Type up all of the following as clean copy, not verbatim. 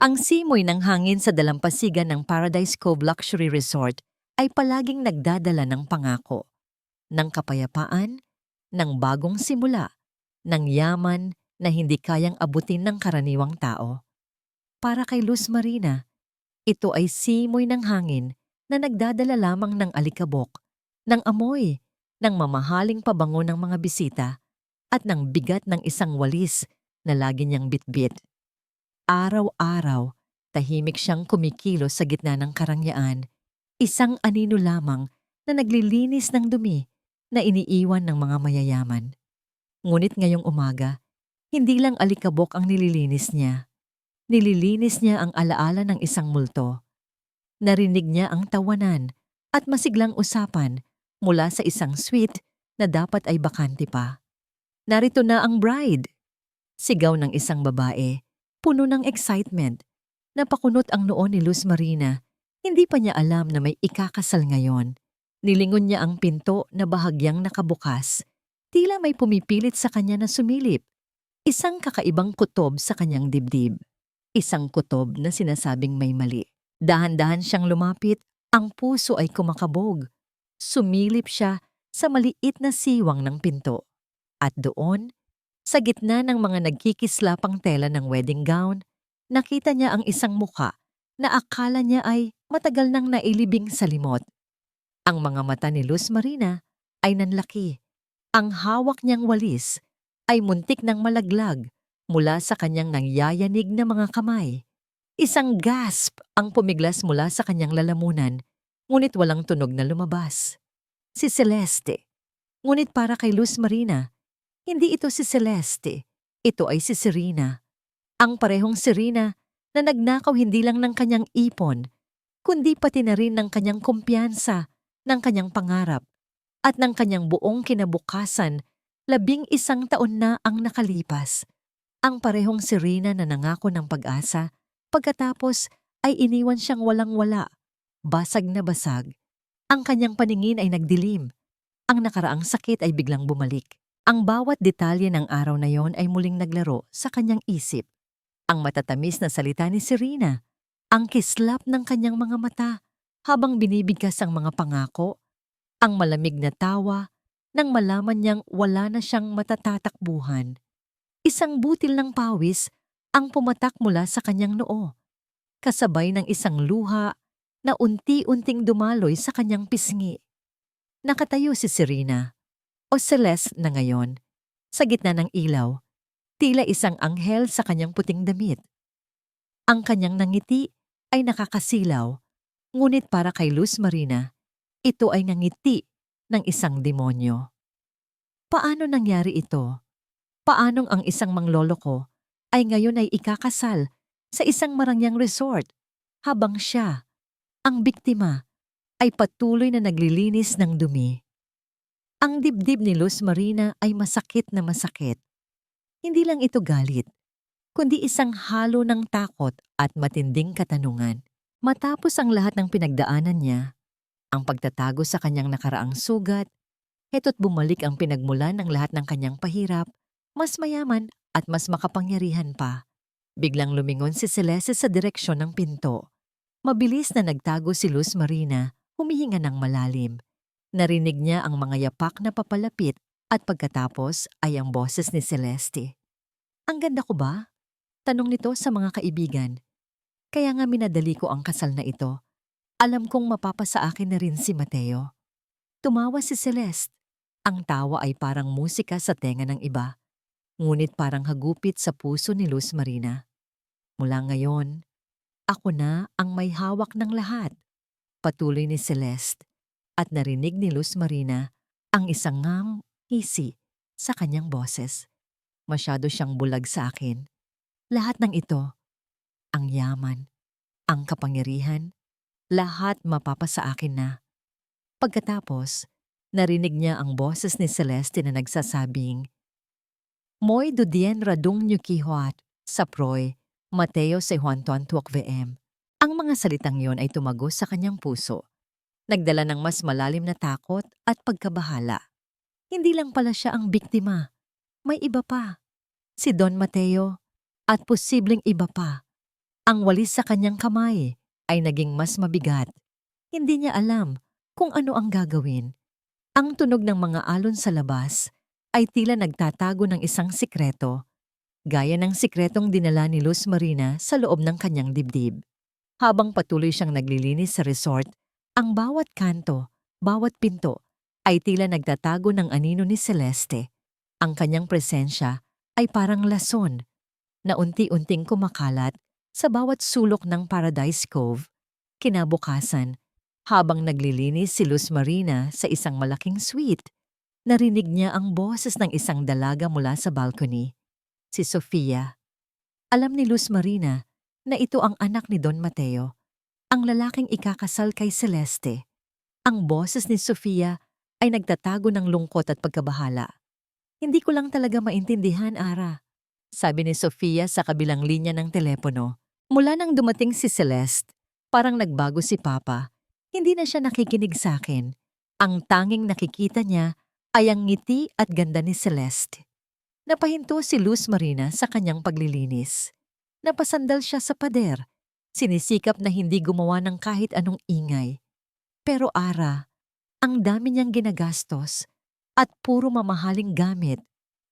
Ang simoy ng hangin sa dalampasigan ng Paradise Cove Luxury Resort ay palaging nagdadala ng pangako, ng kapayapaan, ng bagong simula, ng yaman na hindi kayang abutin ng karaniwang tao. Para kay Luz Marina, ito ay simoy ng hangin na nagdadala lamang ng alikabok, ng amoy, ng mamahaling pabango ng mga bisita, at ng bigat ng isang walis na lagi niyang bitbit. Araw-araw, tahimik siyang kumikilos sa gitna ng karangyaan, isang anino lamang na naglilinis ng dumi na iniiwan ng mga mayayaman. Ngunit ngayong umaga, hindi lang alikabok ang nililinis niya. Nililinis niya ang alaala ng isang multo. Narinig niya ang tawanan at masiglang usapan mula sa isang suite na dapat ay bakante pa. Narito na ang bride! Sigaw ng isang babae, puno ng excitement. Napakunot ang noo ni Luz Marina. Hindi pa niya alam na may ikakasal ngayon. Nilingon niya ang pinto na bahagyang nakabukas. Tila may pumipilit sa kanya na sumilip. Isang kakaibang kutob sa kanyang dibdib. Isang kutob na sinasabing may mali. Dahan-dahan siyang lumapit, ang puso ay kumakabog. Sumilip siya sa maliit na siwang ng pinto. At doon, sa gitna ng mga nagkikislapang tela ng wedding gown, nakita niya ang isang muka na akala niya ay matagal nang nailibing sa limot. Ang mga mata ni Luz Marina ay nanlaki. Ang hawak niyang walis ay muntik ng malaglag mula sa kanyang nangyayanig na mga kamay. Isang gasp ang pumiglas mula sa kanyang lalamunan, ngunit walang tunog na lumabas. Si Celeste. Ngunit para kay Luz Marina, hindi ito si Celeste. Ito ay si Serena. Ang parehong Serena na nagnakaw hindi lang ng kanyang ipon, kundi pati na rin ng kanyang kumpiyansa, ng kanyang pangarap, at ng kanyang buong kinabukasan. 11 taon na ang nakalipas. Ang parehong Serena na nangako ng pag-asa, pagkatapos ay iniwan siyang walang-wala, basag na basag. Ang kanyang paningin ay nagdilim. Ang nakaraang sakit ay biglang bumalik. Ang bawat detalye ng araw na yon ay muling naglaro sa kanyang isip. Ang matatamis na salita ni Serena, ang kislap ng kanyang mga mata habang binibigkas ang mga pangako, ang malamig na tawa nang malaman niyang wala na siyang matatatakbuhan. Isang butil ng pawis ang pumatak mula sa kanyang noo, kasabay ng isang luha na unti-unting dumaloy sa kanyang pisngi. Nakatayo si Serena, o Celeste na ngayon, sa gitna ng ilaw, tila isang anghel sa kanyang puting damit. Ang kanyang nangiti ay nakakasilaw, ngunit para kay Luz Marina, ito ay ngangiti ng isang demonyo. Paano nangyari ito? Paanong ang isang mangloloko ay ngayon ay ikakasal sa isang marangyang resort habang siya, ang biktima, ay patuloy na naglilinis ng dumi? Ang dibdib ni Luz Marina ay masakit na masakit. Hindi lang ito galit, kundi isang halo ng takot at matinding katanungan. Matapos ang lahat ng pinagdaanan niya, ang pagtatago sa kanyang nakaraang sugat, heto't bumalik ang pinagmulan ng lahat ng kanyang pahirap, mas mayaman at mas makapangyarihan pa. Biglang lumingon si Celeste sa direksyon ng pinto. Mabilis na nagtago si Luz Marina, humihinga ng malalim. Narinig niya ang mga yapak na papalapit at pagkatapos ay ang boses ni Celeste. Ang ganda ko ba? Tanong nito sa mga kaibigan. Kaya nga minadali ko ang kasal na ito. Alam kong mapapasa akin na rin si Mateo. Tumawa si Celeste. Ang tawa ay parang musika sa tenga ng iba, ngunit parang hagupit sa puso ni Luz Marina. Mula ngayon, ako na ang may hawak ng lahat. Patuloy ni Celeste, at narinig ni Luz Marina ang isang ngisi sa kanyang boses. Masyado siyang bulag sa akin. Lahat ng ito, ang yaman, ang kapangyarihan, lahat mapapasa akin na. Pagkatapos, narinig niya ang boses ni Celeste na nagsasabing, Moy dudien radung nyo kihuat, sa proy, Mateo se Juan tuak VM. Ang mga salitang yon ay tumagos sa kanyang puso. Nagdala ng mas malalim na takot at pagkabahala. Hindi lang pala siya ang biktima. May iba pa. Si Don Mateo at posibleng iba pa. Ang walis sa kanyang kamay ay naging mas mabigat. Hindi niya alam kung ano ang gagawin. Ang tunog ng mga alon sa labas ay tila nagtatago ng isang sikreto, gaya ng sikretong dinala ni Luz Marina sa loob ng kanyang dibdib. Habang patuloy siyang naglilinis sa resort, ang bawat kanto, bawat pinto, ay tila nagtatago ng anino ni Celeste. Ang kanyang presensya ay parang lason na unti-unting kumakalat sa bawat sulok ng Paradise Cove. Kinabukasan, habang naglilinis si Luz Marina sa isang malaking suite, narinig niya ang boses ng isang dalaga mula sa balcony, si Sofia. Alam ni Luz Marina na ito ang anak ni Don Mateo, ang lalaking ikakasal kay Celeste. Ang boses ni Sofia ay nagtatago ng lungkot at pagkabahala. Hindi ko lang talaga maintindihan, Ara, sabi ni Sofia sa kabilang linya ng telepono. Mula nang dumating si Celeste, parang nagbago si Papa. Hindi na siya nakikinig sa akin. Ang tanging nakikita niya ay ang ngiti at ganda ni Celeste. Napahinto si Luz Marina sa kanyang paglilinis. Napasandal siya sa pader. Sinisikap na hindi gumawa ng kahit anong ingay. Pero Ara, ang dami niyang ginagastos at puro mamahaling gamit.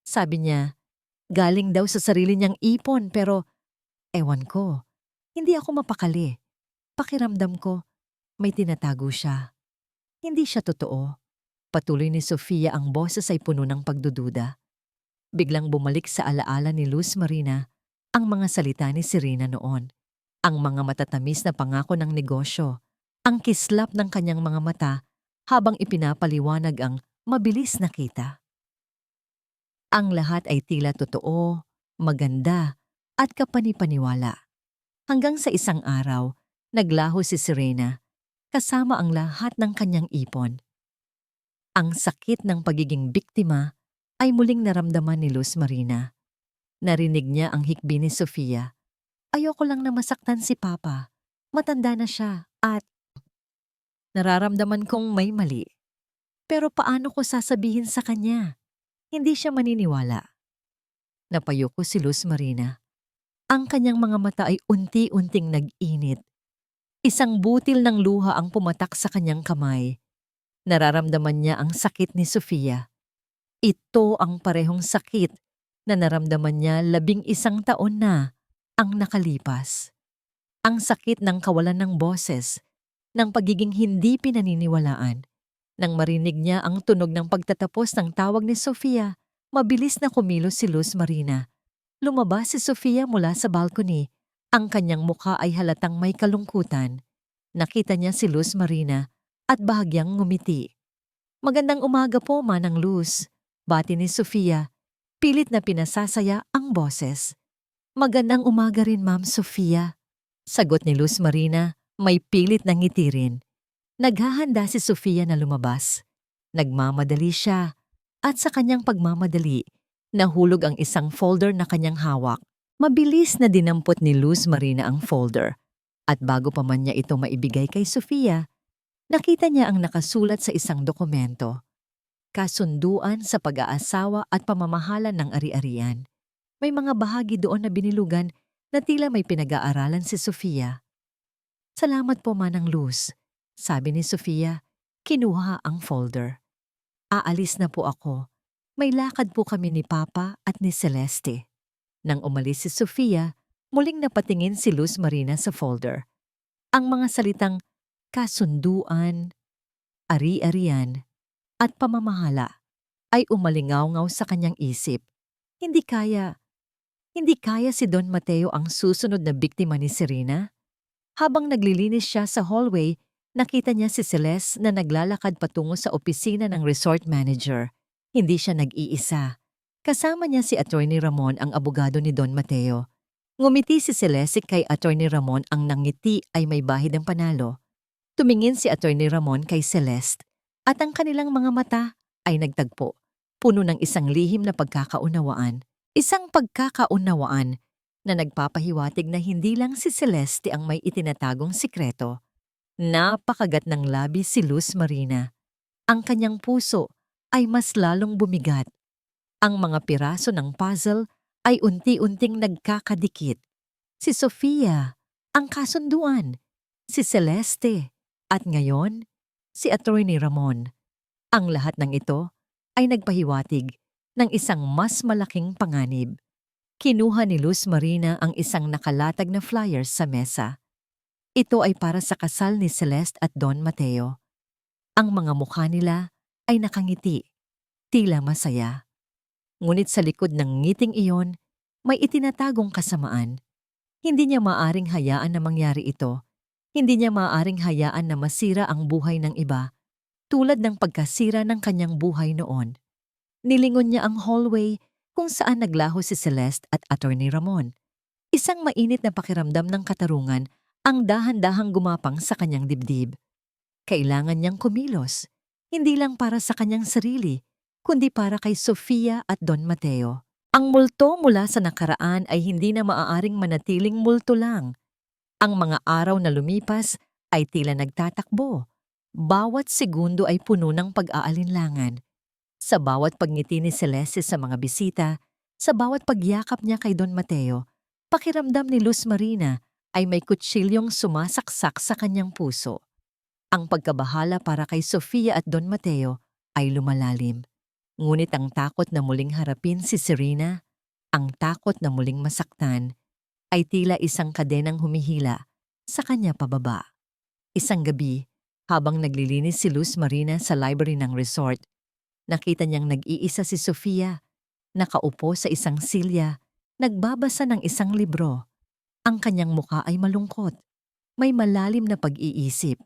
Sabi niya, galing daw sa sarili niyang ipon pero ewan ko, hindi ako mapakali. Pakiramdam ko, may tinatago siya. Hindi siya totoo. Patuloy ni Sofia, ang boses ay puno ng pagdududa. Biglang bumalik sa alaala ni Luz Marina ang mga salita ni Serena noon. Ang mga matatamis na pangako ng negosyo, ang kislap ng kanyang mga mata habang ipinapaliwanag ang mabilis na kita. Ang lahat ay tila totoo, maganda, at kapanipaniwala. Hanggang sa isang araw, naglaho si Serena, kasama ang lahat ng kanyang ipon. Ang sakit ng pagiging biktima ay muling naramdaman ni Luz Marina. Narinig niya ang hikbi ni Sofia. Ayoko lang na masaktan si Papa. Matanda na siya at nararamdaman kong may mali. Pero paano ko sasabihin sa kanya? Hindi siya maniniwala. Napayuko si Luz Marina. Ang kanyang mga mata ay unti-unting nag-init. Isang butil ng luha ang pumatak sa kanyang kamay. Nararamdaman niya ang sakit ni Sofia. Ito ang parehong sakit na naramdaman niya 11 taon na ang nakalipas. Ang sakit ng kawalan ng boses, ng pagiging hindi pinaniniwalaan. Nang marinig niya ang tunog ng pagtatapos ng tawag ni Sofia, mabilis na kumilos si Luz Marina. Lumabas si Sofia mula sa balcony. Ang kanyang mukha ay halatang may kalungkutan. Nakita niya si Luz Marina at bahagyang ngumiti. Magandang umaga po, Manang Luz. Bati ni Sofia. Pilit na pinasasaya ang boses. Magandang umaga rin, Ma'am Sofia. Sagot ni Luz Marina, may pilit na ngiti rin. Naghahanda si Sofia na lumabas. Nagmamadali siya at sa kanyang pagmamadali, nahulog ang isang folder na kanyang hawak. Mabilis na dinampot ni Luz Marina ang folder at bago pa man niya ito maibigay kay Sofia, nakita niya ang nakasulat sa isang dokumento. Kasunduan sa pag-aasawa at pamamahala ng ari-arian. May mga bahagi doon na binilugan na tila may pinag-aaralan si Sofia. Salamat po, Manang Luz, sabi ni Sofia. Kinuha ang folder. Aalis na po ako. May lakad po kami ni Papa at ni Celeste. Nang umalis si Sofia, muling napatingin si Luz Marina sa folder. Ang mga salitang kasunduan, ari-arian, at pamamahala ay umalingaw-ngaw sa kanyang isip. Hindi kaya si Don Mateo ang susunod na biktima ni Serena? Habang naglilinis siya sa hallway, nakita niya si Celeste na naglalakad patungo sa opisina ng resort manager. Hindi siya nag-iisa. Kasama niya si Attorney Ramon, ang abogado ni Don Mateo. Ngumiti si Celeste kay Attorney Ramon, ang nangiti ay may bahid ng panalo. Tumingin si Attorney Ramon kay Celeste at ang kanilang mga mata ay nagtagpo, puno ng isang lihim na pagkakaunawaan. Isang pagkakaunawaan na nagpapahiwatig na hindi lang si Celeste ang may itinatagong sikreto. Napakagat ng labi si Luz Marina. Ang kanyang puso ay mas lalong bumigat. Ang mga piraso ng puzzle ay unti-unting nagkakadikit. Si Sofia, Ang kasunduan, si Celeste. At ngayon, si Attorney Ramon. Ang lahat ng ito ay nagpahiwatig ng isang mas malaking panganib. Kinuha ni Luz Marina ang isang nakalatag na flyers sa mesa. Ito ay para sa kasal ni Celeste at Don Mateo. Ang mga mukha nila ay nakangiti, tila masaya. Ngunit sa likod ng ngiting iyon, may itinatagong kasamaan. Hindi niya maaring hayaan na mangyari ito. Hindi niya maaring hayaan na masira ang buhay ng iba, tulad ng pagkasira ng kanyang buhay noon. Nilingon niya ang hallway kung saan naglaho si Celeste at Attorney Ramon. Isang mainit na pakiramdam ng katarungan ang dahan-dahang gumapang sa kanyang dibdib. Kailangan niyang kumilos, hindi lang para sa kanyang sarili, kundi para kay Sofia at Don Mateo. Ang multo mula sa nakaraan ay hindi na maaaring manatiling multo lang. Ang mga araw na lumipas ay tila nagtatakbo. Bawat segundo ay puno ng pag-aalinlangan. Sa bawat pagngiti ni Celeste sa mga bisita, sa bawat pagyakap niya kay Don Mateo, pakiramdam ni Luz Marina ay may kutsilyong sumasaksak sa kanyang puso. Ang pagkabahala para kay Sofia at Don Mateo ay lumalalim. Ngunit ang takot na muling harapin si Serena, ang takot na muling masaktan, ay tila isang kadenang humihila sa kanya pababa. Isang gabi, habang naglilinis si Luz Marina sa library ng resort, nakita niyang nag-iisa si Sofia, nakaupo sa isang silya, nagbabasa ng isang libro. Ang kanyang mukha ay malungkot, may malalim na pag-iisip.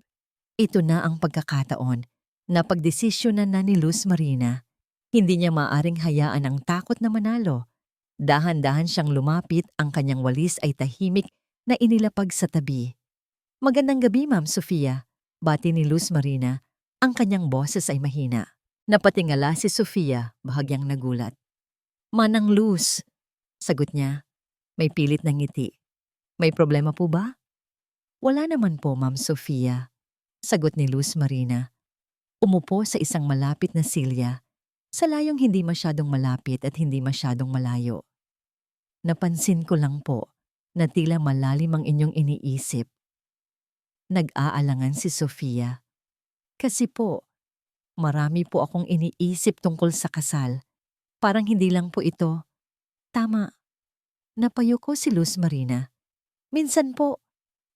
Ito na ang pagkakataon na pagdesisyonan na ni Luz Marina. Hindi niya maaring hayaan ang takot na manalo. Dahan-dahan siyang lumapit, ang kanyang walis ay tahimik na inilapag sa tabi. "Magandang gabi, Ma'am Sofia," bati ni Luz Marina. Ang kanyang boses ay mahina. Napatingala si Sofia, bahagyang nagulat. "Manang Luz," sagot niya. May pilit na ngiti. "May problema po ba?" "Wala naman po, Ma'am Sofia," sagot ni Luz Marina. Umupo sa isang malapit na silya, sa layong hindi masyadong malapit at hindi masyadong malayo. "Napansin ko lang po na tila malalim ang inyong iniisip." Nag-aalangan si Sofia. "Kasi po, marami po akong iniisip tungkol sa kasal. Parang hindi lang po ito." "Tama." Napayuko si Luz Marina. "Minsan po,"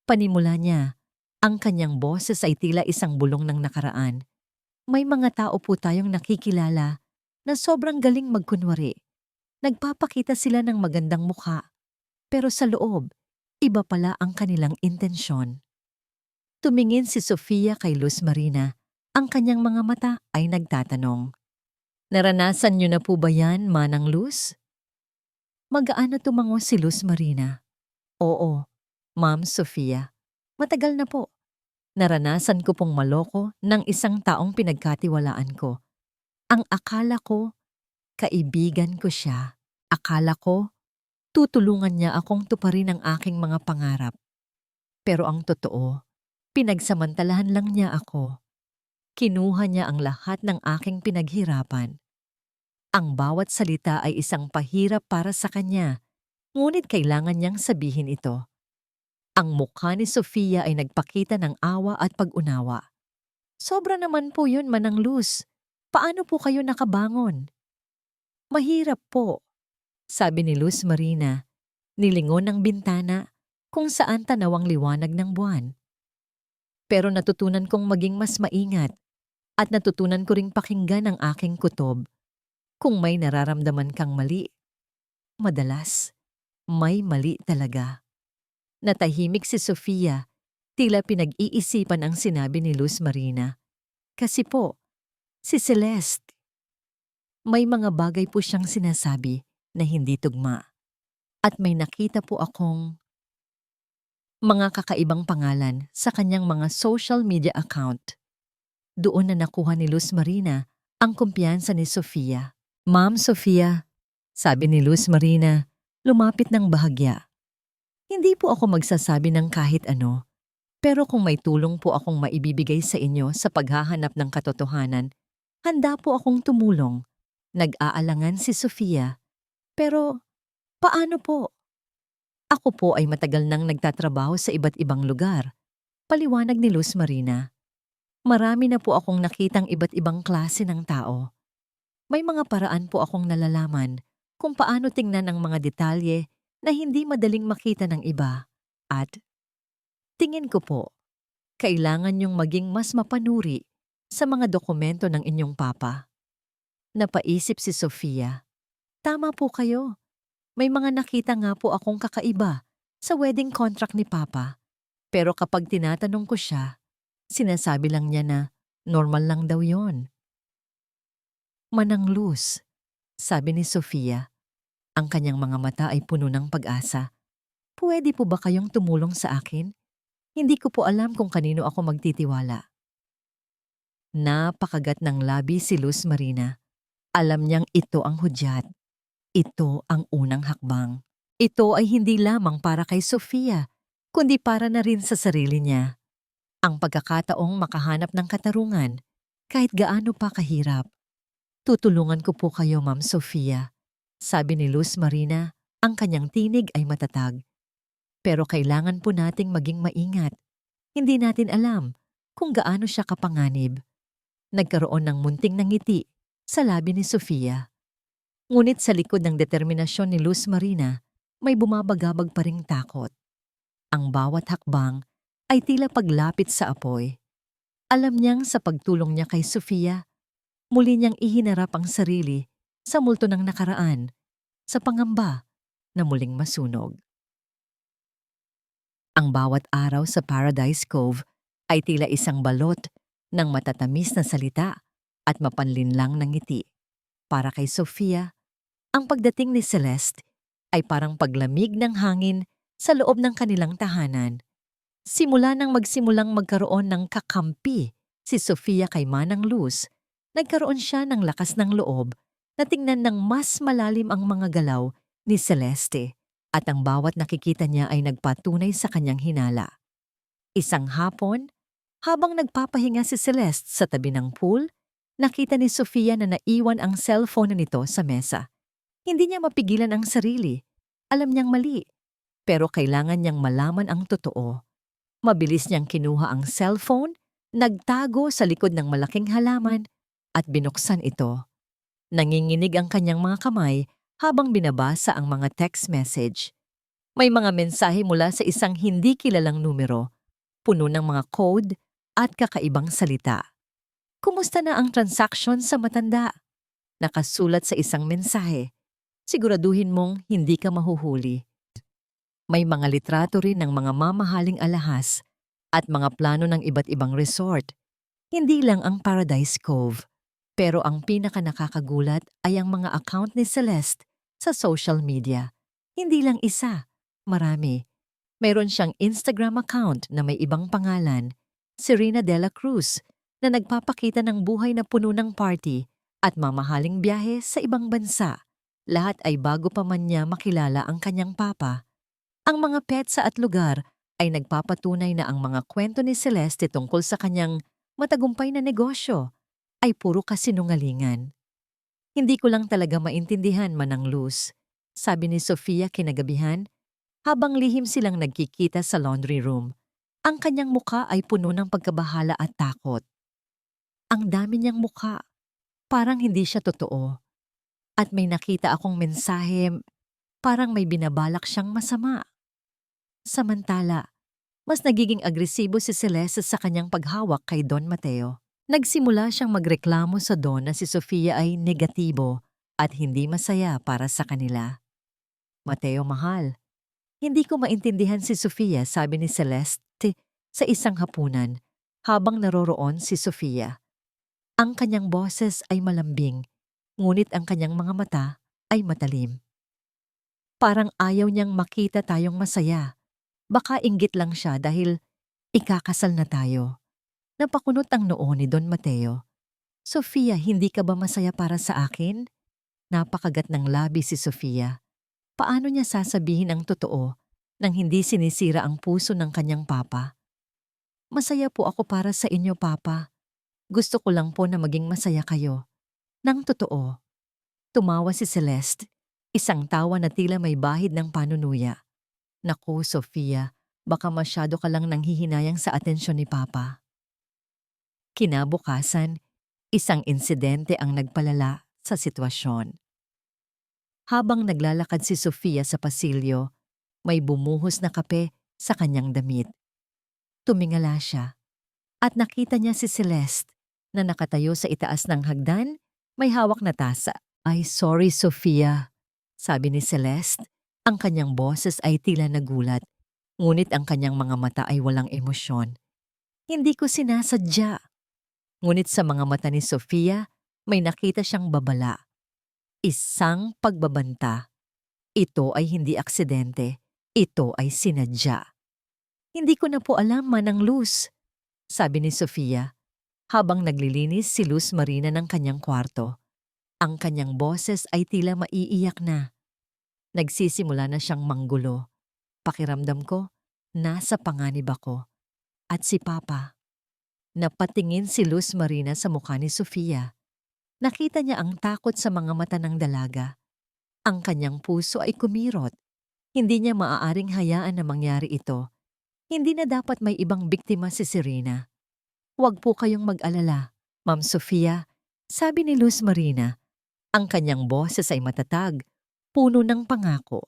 panimula niya, ang kanyang boses ay tila isang bulong ng nakaraan. "May mga tao po tayong nakikilala na sobrang galing magkunwari. Nagpapakita sila ng magandang mukha, pero sa loob, iba pala ang kanilang intensyon." Tumingin si Sofia kay Luz Marina. Ang kanyang mga mata ay nagtatanong. "Naranasan niyo na po ba yan, Manang Luz?" Magaan na tumango si Luz Marina. "Oo, Ma'am Sofia. Matagal na po. Naranasan ko pong maloko ng isang taong pinagkatiwalaan ko. Ang akala ko, kaibigan ko siya. Akala ko, tutulungan niya akong tuparin ang aking mga pangarap. Pero ang totoo, pinagsamantalahan lang niya ako. Kinuha niya ang lahat ng aking pinaghirapan. Ang bawat salita ay isang pahirap para sa kanya, ngunit kailangan niyang sabihin ito." Ang mukha ni Sofia ay nagpakita ng awa at pag-unawa. "Sobra naman po yun, Manang Luz. Paano po kayo nakabangon?" "Mahirap po," sabi ni Luz Marina. Nilingon ng bintana kung saan tanaw ang liwanag ng buwan. "Pero natutunan kong maging mas maingat at natutunan ko ring pakinggan ang aking kutob. Kung may nararamdaman kang mali, madalas, may mali talaga." Natahimik si Sofia, tila pinag-iisipan ang sinabi ni Luz Marina. "Kasi po, si Celeste, may mga bagay po siyang sinasabi na hindi tugma. At may nakita po akong mga kakaibang pangalan sa kanyang mga social media account." Doon na nakuha ni Luz Marina ang kumpiyansa ni Sofia. "Ma'am Sofia," sabi ni Luz Marina, lumapit ng bahagya. "Hindi po ako magsasabi ng kahit ano, pero kung may tulong po akong maibibigay sa inyo sa paghahanap ng katotohanan, handa po akong tumulong." Nag-aalangan si Sofia. "Pero, paano po?" Ako po ay matagal nang nagtatrabaho sa iba't ibang lugar. Paliwanag ni Luz Marina. Marami na po akong nakitang iba't ibang klase ng tao. May mga paraan po akong nalalaman kung paano tingnan ang mga detalye na hindi madaling makita ng iba. At tingin ko po, kailangan niyong maging mas mapanuri sa mga dokumento ng inyong papa. Napaisip si Sofia. Tama po kayo. May mga nakita nga po akong kakaiba sa wedding contract ni papa. Pero kapag tinatanong ko siya, sinasabi lang niya na normal lang daw yon. Manang Luz, sabi ni Sofia. Ang kanyang mga mata ay puno ng pag-asa. Pwede po ba kayong tumulong sa akin? Hindi ko po alam kung kanino ako magtitiwala. Napakagat ng labi si Luz Marina. Alam niyang ito ang hudyat. Ito ang unang hakbang. Ito ay hindi lamang para kay Sofia, kundi para na rin sa sarili niya. Ang pagkakataong makahanap ng katarungan, kahit gaano pa kahirap. Tutulungan ko po kayo, Ma'am Sofia. Sabi ni Luz Marina, ang kanyang tinig ay matatag. Pero kailangan po nating maging maingat. Hindi natin alam kung gaano siya kapanganib. Nagkaroon ng munting ngiti sa labi ni Sofia. Ngunit sa likod ng determinasyon ni Luz Marina, may bumabagabag pa ring takot. Ang bawat hakbang ay tila paglapit sa apoy. Alam niyang sa pagtulong niya kay Sofia, muli niyang ihinarap ang sarili sa multo ng nakaraan, sa pangamba na muling masunog. Ang bawat araw sa Paradise Cove ay tila isang balot ng matatamis na salita at mapanlinlang na ngiti. Para kay Sofia, ang pagdating ni Celeste ay parang paglamig ng hangin sa loob ng kanilang tahanan. Simula nang magsimulang magkaroon ng kakampi si Sofia kay Manang Luz, nagkaroon siya ng lakas ng loob na tingnan ng mas malalim ang mga galaw ni Celeste. At ang bawat nakikita niya ay nagpatunay sa kanyang hinala. Isang hapon, habang nagpapahinga si Celeste sa tabi ng pool, nakita ni Sofia na naiwan ang cellphone nito sa mesa. Hindi niya mapigilan ang sarili. Alam niyang mali, pero kailangan niyang malaman ang totoo. Mabilis niyang kinuha ang cellphone, nagtago sa likod ng malaking halaman at binuksan ito. Nanginginig ang kanyang mga kamay habang binabasa ang mga text message. May mga mensahe mula sa isang hindi kilalang numero, puno ng mga code at kakaibang salita. Kumusta na ang transaction sa matanda? Nakasulat sa isang mensahe. Siguraduhin mong hindi ka mahuhuli. May mga litrato rin ng mga mamahaling alahas at mga plano ng iba't ibang resort. Hindi lang ang Paradise Cove. Pero ang pinaka nakakagulat ay ang mga account ni Celeste sa social media. Hindi lang isa, marami. Mayroon siyang Instagram account na may ibang pangalan, Serena Dela Cruz, na nagpapakita ng buhay na puno ng party at mamahaling biyahe sa ibang bansa. Lahat ay bago pa man niya makilala ang kanyang papa. Ang mga petsa at lugar ay nagpapatunay na ang mga kwento ni Celeste tungkol sa kanyang matagumpay na negosyo ay puro kasinungalingan. Hindi ko lang talaga maintindihan, Manang Luz, sabi ni Sofia kinagabihan habang lihim silang nagkikita sa laundry room. Ang kanyang muka ay puno ng pagkabahala at takot. Ang dami niyang muka, parang hindi siya totoo. At may nakita akong mensahe, parang may binabalak siyang masama. Samantala, mas nagiging agresibo si Celeste sa kanyang paghawak kay Don Mateo. Nagsimula siyang magreklamo sa Don na si Sofia ay negatibo at hindi masaya para sa kanila. Mateo, mahal, hindi ko maintindihan si Sofia, sabi ni Celeste sa isang hapunan habang naroroon si Sofia. Ang kanyang boses ay malambing, ngunit ang kanyang mga mata ay matalim. Parang ayaw niyang makita tayong masaya. Baka inggit lang siya dahil ikakasal na tayo. Napakunot ang noo ni Don Mateo. Sofia, hindi ka ba masaya para sa akin? Napakagat ng labi si Sofia. Paano niya sasabihin ang totoo nang hindi sinisira ang puso ng kanyang papa? Masaya po ako para sa inyo, papa. Gusto ko lang po na maging masaya kayo. Nang totoo. Tumawa si Celeste, isang tawa na tila may bahid ng panunuya. Naku, Sofia, baka masyado ka lang nanghihinayang sa atensyon ni Papa. Kinabukasan, isang insidente ang nagpalala sa sitwasyon. Habang naglalakad si Sofia sa pasilyo, may bumuhos na kape sa kanyang damit. Tumingala siya at nakita niya si Celeste na nakatayo sa itaas ng hagdan, may hawak na tasa. Ay, sorry Sofia, sabi ni Celeste. Ang kanyang boses ay tila nagulat, ngunit ang kanyang mga mata ay walang emosyon. Hindi ko sinasadya. Ngunit sa mga mata ni Sofia, may nakita siyang babala. Isang pagbabanta. Ito ay hindi aksidente. Ito ay sinadya. Hindi ko na po alam, Manang Luz, sabi ni Sofia, habang naglilinis si Luz Marina ng kanyang kwarto. Ang kanyang boses ay tila maiiyak na. Nagsisimula na siyang manggulo. Pakiramdam ko, nasa panganib ako. At si Papa. Napatingin si Luz Marina sa mukha ni Sofia. Nakita niya ang takot sa mga mata ng dalaga. Ang kanyang puso ay kumirot. Hindi niya maaaring hayaan na mangyari ito. Hindi na dapat may ibang biktima si Serena. Huwag po kayong mag-alala, Ma'am Sofia, sabi ni Luz Marina. Ang kanyang boses ay matatag, puno ng pangako.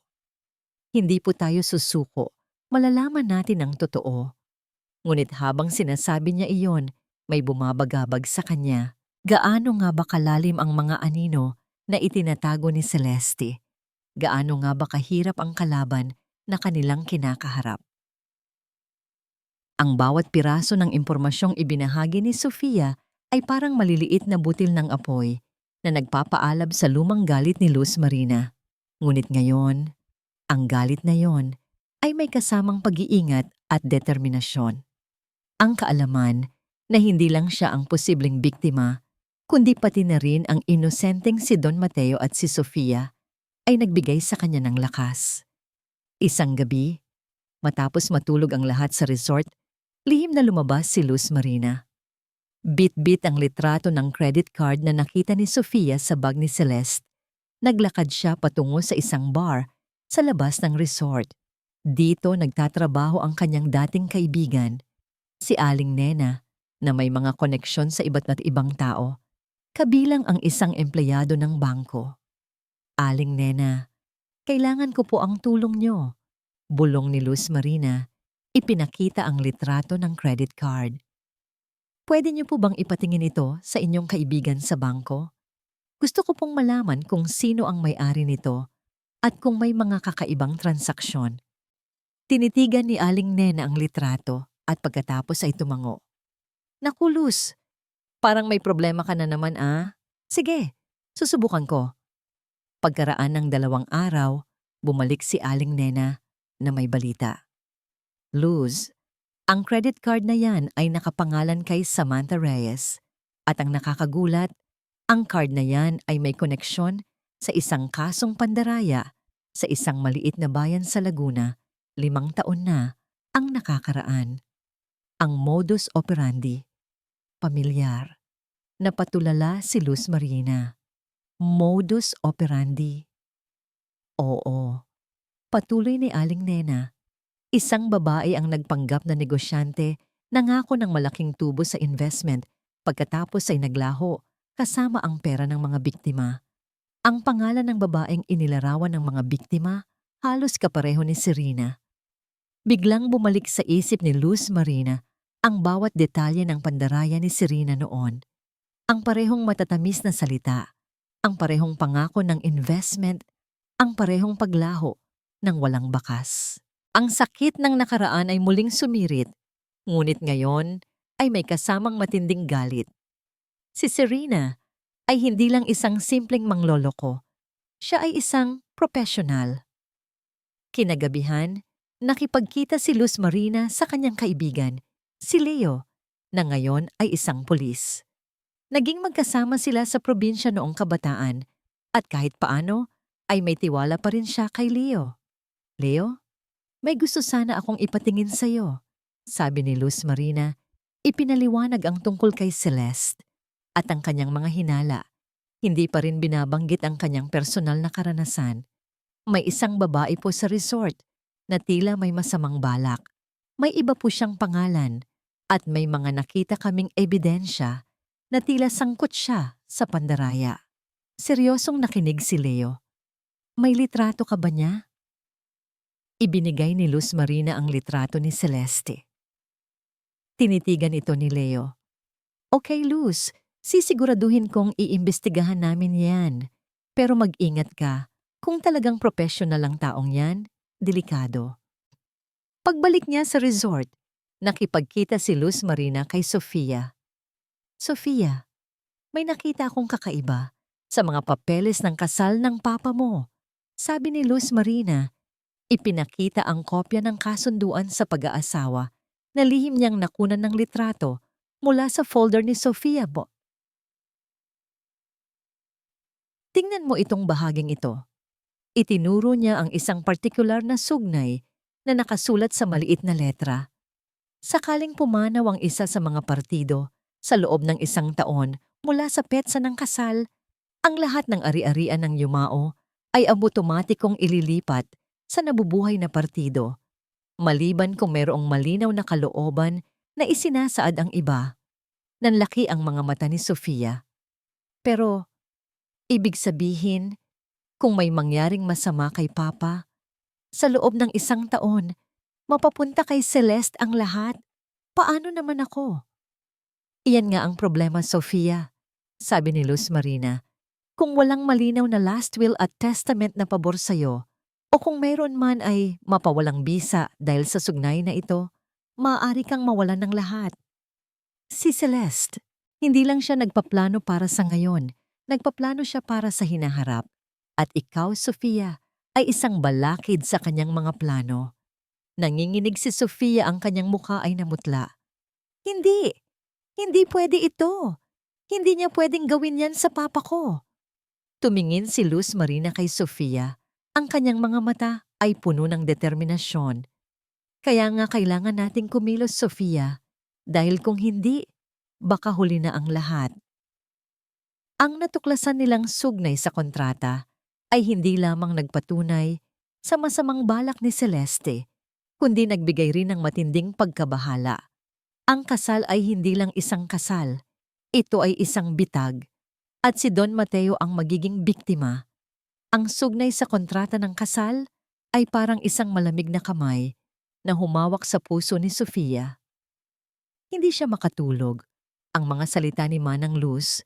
Hindi po tayo susuko, malalaman natin ang totoo. Ngunit habang sinasabi niya iyon, may bumabagabag sa kanya. Gaano nga ba kalalim ang mga anino na itinatago ni Celeste? Gaano nga ba kahirap ang kalaban na kanilang kinakaharap? Ang bawat piraso ng impormasyong ibinahagi ni Sofia ay parang maliliit na butil ng apoy na nagpapaalab sa lumang galit ni Luz Marina. Ngunit ngayon, ang galit na yon ay may kasamang pag-iingat at determinasyon. Ang kaalaman na hindi lang siya ang posibleng biktima, kundi pati na rin ang inosenteng si Don Mateo at si Sofia ay nagbigay sa kanya ng lakas. Isang gabi, matapos matulog ang lahat sa resort, lihim na lumabas si Luz Marina. Bit-bit ang litrato ng credit card na nakita ni Sofia sa bag ni Celeste. Naglakad siya patungo sa isang bar sa labas ng resort. Dito nagtatrabaho ang kanyang dating kaibigan, si Aling Nena, na may mga koneksyon sa iba't ibang tao, kabilang ang isang empleyado ng bangko. Aling Nena, kailangan ko po ang tulong niyo, bulong ni Luz Marina. Ipinakita ang litrato ng credit card. Pwede niyo po bang ipatingin ito sa inyong kaibigan sa bangko? Gusto ko pong malaman kung sino ang may-ari nito at kung may mga kakaibang transaksyon. Tinitigan ni Aling Nena ang litrato at pagkatapos ay tumango. Naku, Luz, parang may problema ka na naman Sige, susubukan ko. Pagkaraan ng 2 araw, bumalik si Aling Nena na may balita. Luz, ang credit card na yan ay nakapangalan kay Samantha Reyes. At ang nakakagulat, ang card na yan ay may koneksyon sa isang kasong pandaraya sa isang maliit na bayan sa Laguna, 5 taon na ang nakakaraan. Ang modus operandi, pamilyar. Napatulala si Luz Marina. Modus operandi. Oo, patuloy ni Aling Nena. Isang babae ang nagpanggap na negosyante, nangako ng malaking tubo sa investment, pagkatapos ay naglaho kasama ang pera ng mga biktima. Ang pangalan ng babaeng inilarawan ng mga biktima halos kapareho ni Serena. Biglang bumalik sa isip ni Luz Marina ang bawat detalye ng pandaraya ni Serena noon. Ang parehong matatamis na salita, ang parehong pangako ng investment, ang parehong paglaho ng walang bakas. Ang sakit ng nakaraan ay muling sumirit, ngunit ngayon ay may kasamang matinding galit. Si Serena ay hindi lang isang simpleng mangloloko. Siya ay isang profesional. Kinagabihan, nakipagkita si Luz Marina sa kanyang kaibigan, si Leo, na ngayon ay isang pulis. Naging magkasama sila sa probinsya noong kabataan at kahit paano ay may tiwala pa rin siya kay Leo. Leo? May gusto sana akong ipatingin sa'yo, sabi ni Luz Marina. Ipinaliwanag ang tungkol kay Celeste at ang kanyang mga hinala. Hindi pa rin binabanggit ang kanyang personal na karanasan. May isang babae po sa resort na tila may masamang balak. May iba po siyang pangalan at may mga nakita kaming ebidensya na tila sangkot siya sa pandaraya. Seryosong nakinig si Leo. May litrato ka ba niya? Ibinigay ni Luz Marina ang litrato ni Celeste. Tinitigan ito ni Leo. Okay, Luz, sisiguraduhin kong iimbestigahan namin yan. Pero mag-ingat ka. Kung talagang professional ang taong yan, delikado. Pagbalik niya sa resort, nakipagkita si Luz Marina kay Sofia. Sofia, may nakita akong kakaiba sa mga papeles ng kasal ng papa mo. Sabi ni Luz Marina, ipinakita ang kopya ng kasunduan sa pag-aasawa na lihim niyang nakunan ng litrato mula sa folder ni Sofia. Tingnan mo itong bahaging ito. Itinuro niya ang isang partikular na sugnay na nakasulat sa maliit na letra. Sakaling pumanaw ang isa sa mga partido sa loob ng 1 taon mula sa petsa ng kasal, ang lahat ng ari-arian ng yumao ay automatikong ililipat sa nabubuhay na partido, maliban kung mayroong malinaw na kalooban na isinasaad ang iba. Nanlaki ang mga mata ni Sofia. Pero, ibig sabihin, kung may mangyaring masama kay Papa, sa loob ng 1 taon, mapapunta kay Celeste ang lahat. Paano naman ako? Iyan nga ang problema, Sofia, sabi ni Luz Marina. Kung walang malinaw na last will at testament na pabor sa'yo, o kung mayroon man ay mapawalang bisa dahil sa sugnay na ito, maaari kang mawalan ng lahat. Si Celeste, hindi lang siya nagpaplano para sa ngayon, nagpaplano siya para sa hinaharap. At ikaw, Sofia, ay isang balakid sa kanyang mga plano. Nanginginig si Sofia, ang kanyang mukha ay namutla. Hindi! Hindi pwede ito! Hindi niya pwedeng gawin yan sa papa ko! Tumingin si Luz Marina kay Sofia. Ang kanyang mga mata ay puno ng determinasyon. Kaya nga kailangan nating kumilos, Sofia. Dahil kung hindi, baka huli na ang lahat. Ang natuklasan nilang sugnay sa kontrata ay hindi lamang nagpatunay sa masamang balak ni Celeste, kundi nagbigay rin ng matinding pagkabahala. Ang kasal ay hindi lang isang kasal. Ito ay isang bitag. At si Don Mateo ang magiging biktima. Ang sugnay sa kontrata ng kasal ay parang isang malamig na kamay na humawak sa puso ni Sofia. Hindi siya makatulog. Ang mga salita ni Manang Luz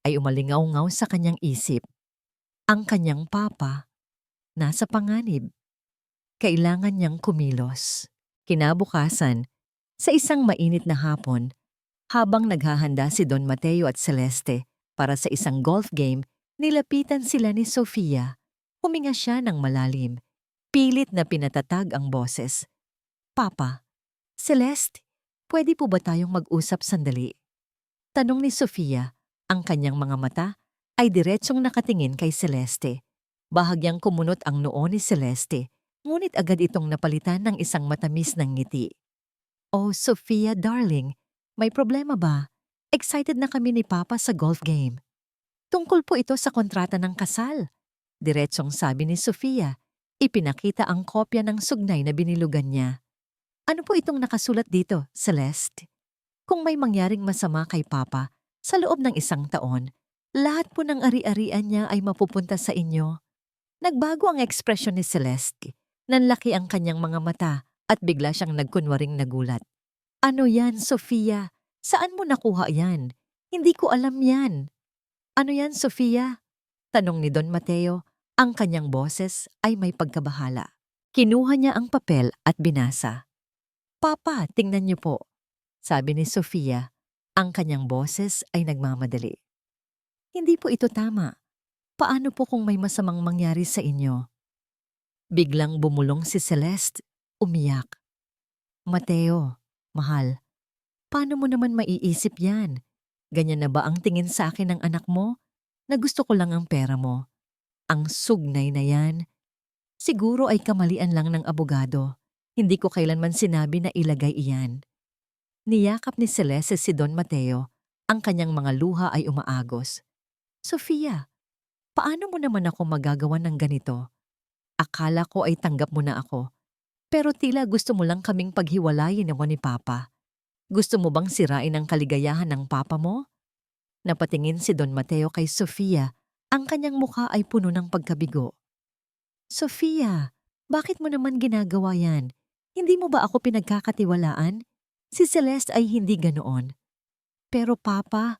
ay umalingaw-ngaw sa kanyang isip. Ang kanyang papa, nasa panganib. Kailangan niyang kumilos. Kinabukasan, sa isang mainit na hapon, habang naghahanda si Don Mateo at Celeste para sa isang golf game, nilapitan sila ni Sofia. Huminga siya ng malalim. Pilit na pinatatag ang boses. Papa, Celeste, pwede po ba tayong mag-usap sandali? Tanong ni Sofia. Ang kanyang mga mata ay diretsong nakatingin kay Celeste. Bahagyang kumunot ang noo ni Celeste, ngunit agad itong napalitan ng isang matamis ng ngiti. Oh, Sofia, darling, may problema ba? Excited na kami ni Papa sa golf game. Tungkol po ito sa kontrata ng kasal. Diretsong sabi ni Sofia. Ipinakita ang kopya ng sugnay na binilugan niya. Ano po itong nakasulat dito, Celeste? Kung may mangyaring masama kay Papa sa loob ng 1 taon, lahat po ng ari-arian niya ay mapupunta sa inyo. Nagbago ang ekspresyon ni Celeste. Nanlaki ang kanyang mga mata at bigla siyang nagkunwaring nagulat. Ano yan, Sofia? Saan mo nakuha yan? Hindi ko alam yan. Ano yan, Sofia? Tanong ni Don Mateo. Ang kanyang boses ay may pagkabahala. Kinuha niya ang papel at binasa. Papa, tingnan niyo po. Sabi ni Sofia. Ang kanyang boses ay nagmamadali. Hindi po ito tama. Paano po kung may masamang mangyari sa inyo? Biglang bumulong si Celeste, umiyak. Mateo, mahal, paano mo naman maiisip yan? Ganyan na ba ang tingin sa akin ng anak mo? Na gusto ko lang ang pera mo. Ang sugnay na yan, siguro ay kamalian lang ng abogado. Hindi ko kailanman sinabi na ilagay iyan. Niyakap ni Celeste si Don Mateo. Ang kanyang mga luha ay umaagos. Sofia, paano mo naman ako magagawa ng ganito? Akala ko ay tanggap mo na ako. Pero tila gusto mo lang kaming paghiwalayin ako ni Papa. Gusto mo bang sirain ang kaligayahan ng Papa mo? Napatingin si Don Mateo kay Sofia. Ang kanyang mukha ay puno ng pagkabigo. Sofia, bakit mo naman ginagawa yan? Hindi mo ba ako pinagkakatiwalaan? Si Celeste ay hindi ganoon. Pero Papa,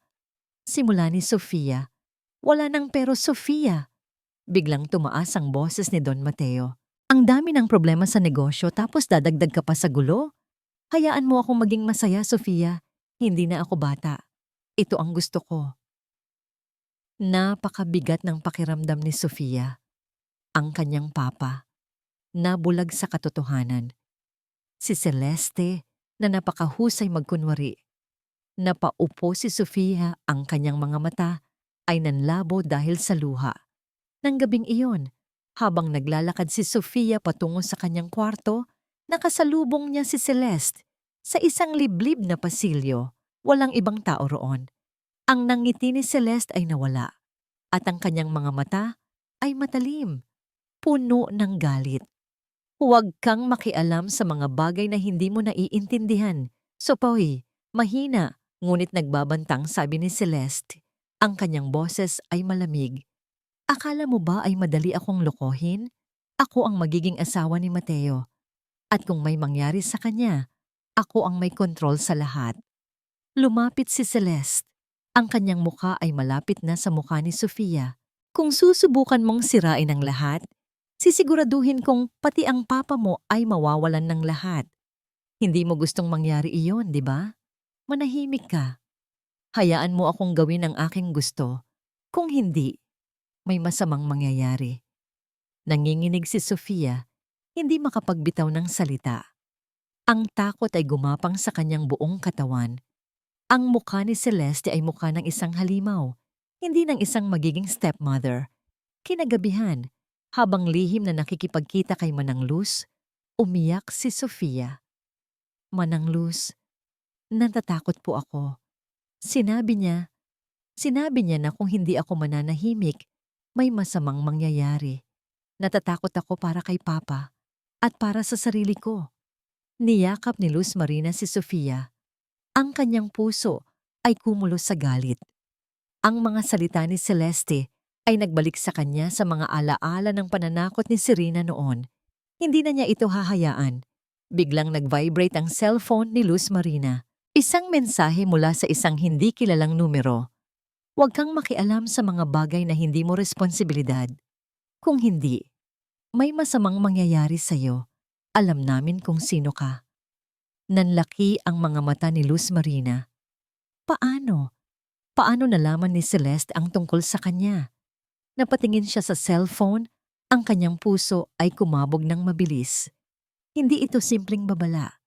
simula ni Sofia. Wala nang pero Sofia. Biglang tumaas ang boses ni Don Mateo. Ang dami ng problema sa negosyo tapos dadagdag ka pa sa gulo? Hayaan mo akong maging masaya, Sofia. Hindi na ako bata. Ito ang gusto ko. Napakabigat ng pakiramdam ni Sofia. Ang kanyang papa. Nabulag sa katotohanan. Si Celeste na napakahusay magkunwari. Napaupo si Sofia, ang kanyang mga mata ay nanlabo dahil sa luha. Nang gabing iyon, habang naglalakad si Sofia patungo sa kanyang kwarto, nakasalubong niya si Celeste sa isang liblib na pasilyo. Walang ibang tao roon. Ang nangiti ni Celeste ay nawala at ang kanyang mga mata ay matalim, puno ng galit. Huwag kang makialam sa mga bagay na hindi mo naiintindihan. Sopoy, mahina, ngunit nagbabantang sabi ni Celeste. Ang kanyang boses ay malamig. Akala mo ba ay madali akong lokohin? Ako ang magiging asawa ni Mateo. At kung may mangyari sa kanya, ako ang may kontrol sa lahat. Lumapit si Celeste. Ang kanyang mukha ay malapit na sa mukha ni Sofia. Kung susubukan mong sirain ang lahat, sisiguraduhin kong pati ang papa mo ay mawawalan ng lahat. Hindi mo gustong mangyari iyon, di ba? Manahimik ka. Hayaan mo akong gawin ang aking gusto. Kung hindi, may masamang mangyayari. Nanginginig si Sofia, hindi makapagbitaw ng salita. Ang takot ay gumapang sa kanyang buong katawan. Ang mukha ni Celeste ay mukha ng isang halimaw, hindi ng isang magiging stepmother. Kinagabihan, habang lihim na nakikipagkita kay Manang Luz, umiyak si Sofia. Manang Luz, natatakot po ako. Sinabi niya na kung hindi ako mananahimik, may masamang mangyayari. Natatakot ako para kay Papa at para sa sarili ko. Niyakap ni Luz Marina si Sofia. Ang kanyang puso ay kumulo sa galit. Ang mga salita ni Celeste ay nagbalik sa kanya sa mga alaala ng pananakot ni Serena noon. Hindi na niya ito hahayaan. Biglang nag-vibrate ang cellphone ni Luz Marina. Isang mensahe mula sa isang hindi kilalang numero. Huwag kang makialam sa mga bagay na hindi mo responsibilidad. Kung hindi, may masamang mangyayari sa'yo. Alam namin kung sino ka. Nanlaki ang mga mata ni Luz Marina. Paano? Paano nalaman ni Celeste ang tungkol sa kanya? Napatingin siya sa cellphone, ang kanyang puso ay kumabog ng mabilis. Hindi ito simpleng babala.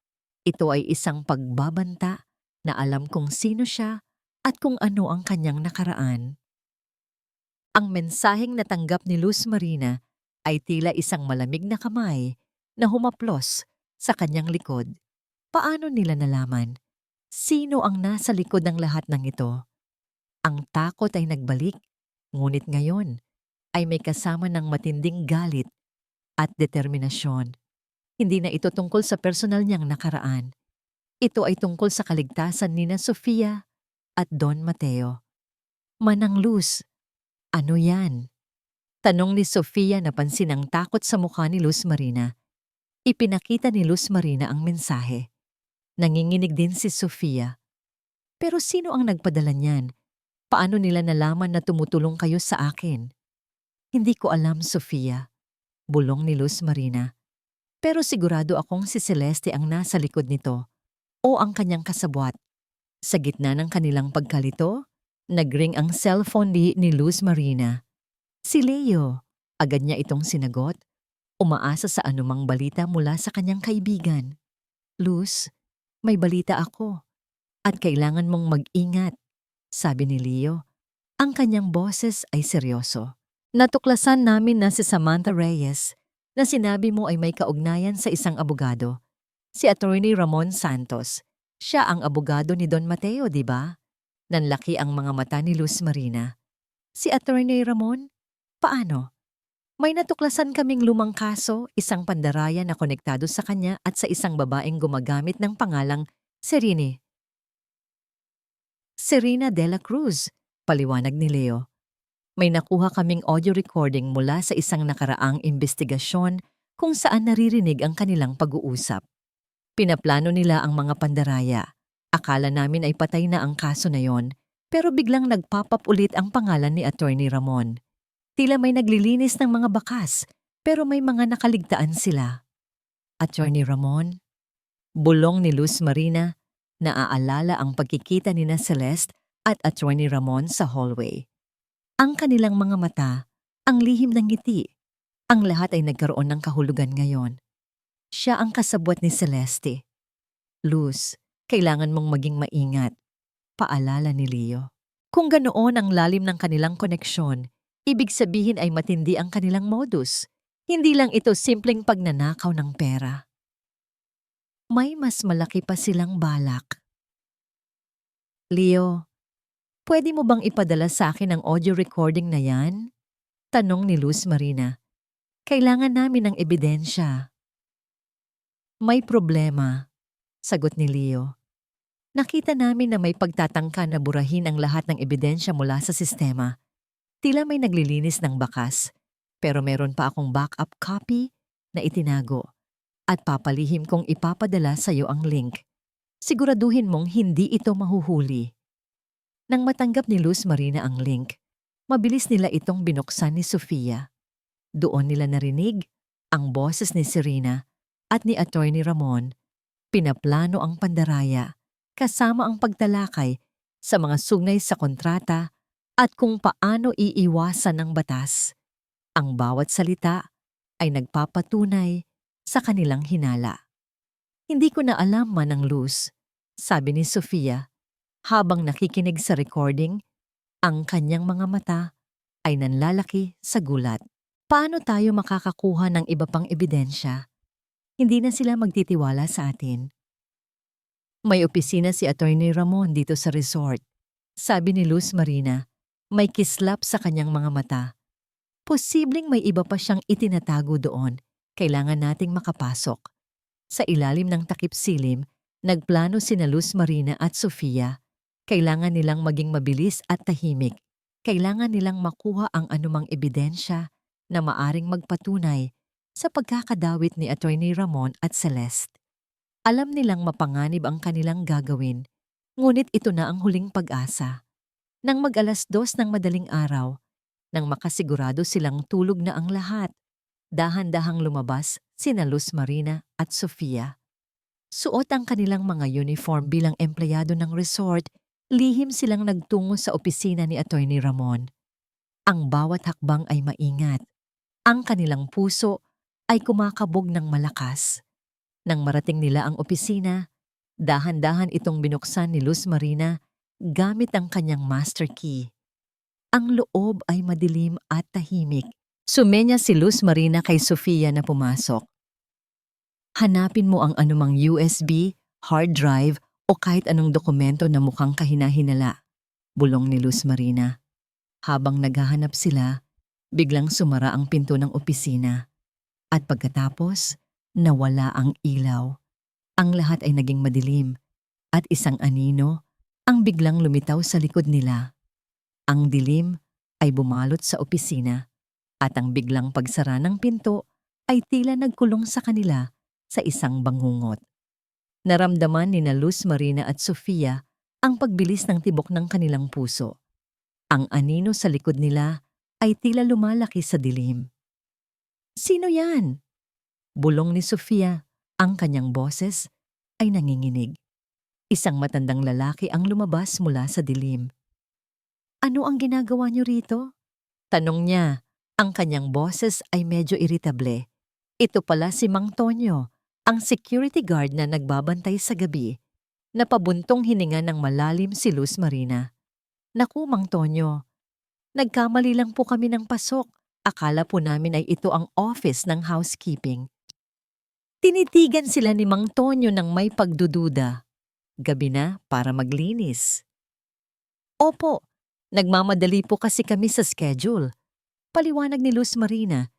Ito ay isang pagbabanta na alam kung sino siya at kung ano ang kanyang nakaraan. Ang mensaheng natanggap ni Luz Marina ay tila isang malamig na kamay na humaplos sa kanyang likod. Paano nila nalaman? Sino ang nasa likod ng lahat ng ito? Ang takot ay nagbalik, ngunit ngayon ay may kasama ng matinding galit at determinasyon. Hindi na ito tungkol sa personal niyang nakaraan. Ito ay tungkol sa kaligtasan ni Sofia at Don Mateo. Manang Luz, ano yan? Tanong ni Sofia na pansin ang takot sa mukha ni Luz Marina. Ipinakita ni Luz Marina ang mensahe. Nanginginig din si Sofia. Pero sino ang nagpadala niyan? Paano nila nalaman na tumutulong kayo sa akin? Hindi ko alam, Sofia. Bulong ni Luz Marina. Pero sigurado akong si Celeste ang nasa likod nito o ang kanyang kasabwat. Sa gitna ng kanilang pagkalito, nagring ang cellphone ni Luz Marina. Si Leo, agad niya itong sinagot, umaasa sa anumang balita mula sa kanyang kaibigan. Luz, may balita ako at kailangan mong mag-ingat, sabi ni Leo. Ang kanyang boses ay seryoso. Natuklasan namin na si Samantha Reyes na sinabi mo ay may kaugnayan sa isang abogado. Si Attorney Ramon Santos. Siya ang abogado ni Don Mateo, di ba? Nanlaki ang mga mata ni Luz Marina. Si Attorney Ramon? Paano? May natuklasan kaming lumang kaso, isang pandaraya na konektado sa kanya at sa isang babaeng gumagamit ng pangalang Serene. Serena de la Cruz, paliwanag ni Leo. May nakuha kaming audio recording mula sa isang nakaraang investigasyon kung saan naririnig ang kanilang pag-uusap. Pinaplano nila ang mga pandaraya. Akala namin ay patay na ang kaso na yon, pero biglang nag-pop up ulit ang pangalan ni Attorney Ramon. Tila may naglilinis ng mga bakas, pero may mga nakaligtaan sila. Attorney Ramon, bulong ni Luz Marina, naaalala ang pagkikita ni na Celeste at Attorney Ramon sa hallway. Ang kanilang mga mata, ang lihim ng ngiti, ang lahat ay nagkaroon ng kahulugan ngayon. Siya ang kasabwat ni Celeste. Luz, kailangan mong maging maingat, paalala ni Leo. Kung ganoon ang lalim ng kanilang koneksyon, ibig sabihin ay matindi ang kanilang modus. Hindi lang ito simpleng pagnanakaw ng pera. May mas malaki pa silang balak. Leo, pwede mo bang ipadala sa akin ang audio recording na yan? Tanong ni Luz Marina. Kailangan namin ng ebidensya. May problema, sagot ni Leo. Nakita namin na may pagtatangka na burahin ang lahat ng ebidensya mula sa sistema. Tila may naglilinis ng bakas, pero meron pa akong backup copy na itinago at papalihim kong ipapadala sa iyo ang link. Siguraduhin mong hindi ito mahuhuli. Nang matanggap ni Luz Marina ang link, mabilis nila itong binuksan ni Sofia. Doon nila narinig ang boses ni Serena at ni Attorney Ramon. Pinaplano ang pandaraya kasama ang pagtalakay sa mga sugnay sa kontrata at kung paano iiwasan ng batas. Ang bawat salita ay nagpapatunay sa kanilang hinala. Hindi ko na alam man ang Luz, sabi ni Sofia. Habang nakikinig sa recording, ang kanyang mga mata ay nanlalaki sa gulat. Paano tayo makakakuha ng iba pang ebidensya? Hindi na sila magtitiwala sa atin. May opisina si Attorney Ramon dito sa resort. Sabi ni Luz Marina, may kislap sa kanyang mga mata. Posibleng may iba pa siyang itinatago doon. Kailangan nating makapasok. Sa ilalim ng takip silim, nagplano sina Luz Marina at Sofia. Kailangan nilang maging mabilis at tahimik. Kailangan nilang makuha ang anumang ebidensya na maaring magpatunay sa pagkakadawit ni Attorney Ramon at Celeste. Alam nilang mapanganib ang kanilang gagawin, ngunit ito na ang huling pag-asa. Nang mag-2:00 ng madaling araw, nang makasigurado silang tulog na ang lahat, dahan-dahang lumabas sina Luz Marina at Sofia. Suot ang kanilang mga uniform bilang empleyado ng resort, lihim silang nagtungo sa opisina ni Attorney Ramon. Ang bawat hakbang ay maingat. Ang kanilang puso ay kumakabog ng malakas. Nang marating nila ang opisina, dahan-dahan itong binuksan ni Luz Marina gamit ang kanyang master key. Ang loob ay madilim at tahimik. Sumenya si Luz Marina kay Sofia na pumasok. Hanapin mo ang anumang USB, hard drive o kahit anong dokumento na mukhang kahina-hinala, bulong ni Luz Marina. Habang naghahanap sila, biglang sumara ang pinto ng opisina. At pagkatapos, nawala ang ilaw. Ang lahat ay naging madilim at isang anino ang biglang lumitaw sa likod nila. Ang dilim ay bumalot sa opisina at ang biglang pagsara ng pinto ay tila nagkulong sa kanila sa isang bangungot. Naramdaman ni na Luz Marina at Sofia ang pagbilis ng tibok ng kanilang puso. Ang anino sa likod nila ay tila lumalaki sa dilim. Sino yan? Bulong ni Sofia, ang kanyang boses ay nanginginig. Isang matandang lalaki ang lumabas mula sa dilim. Ano ang ginagawa niyo rito? Tanong niya, ang kanyang boses ay medyo iritable. Ito pala si Mang Tonyo, ang security guard na nagbabantay sa gabi. Napabuntong hininga ng malalim si Luz Marina. Naku, Mang Tonyo, nagkamali lang po kami ng pasok. Akala po namin ay ito ang office ng housekeeping. Tinitigan sila ni Mang Tonyo ng may pagdududa. Gabi na para maglinis. Opo, nagmamadali po kasi kami sa schedule. Paliwanag ni Luz Marina,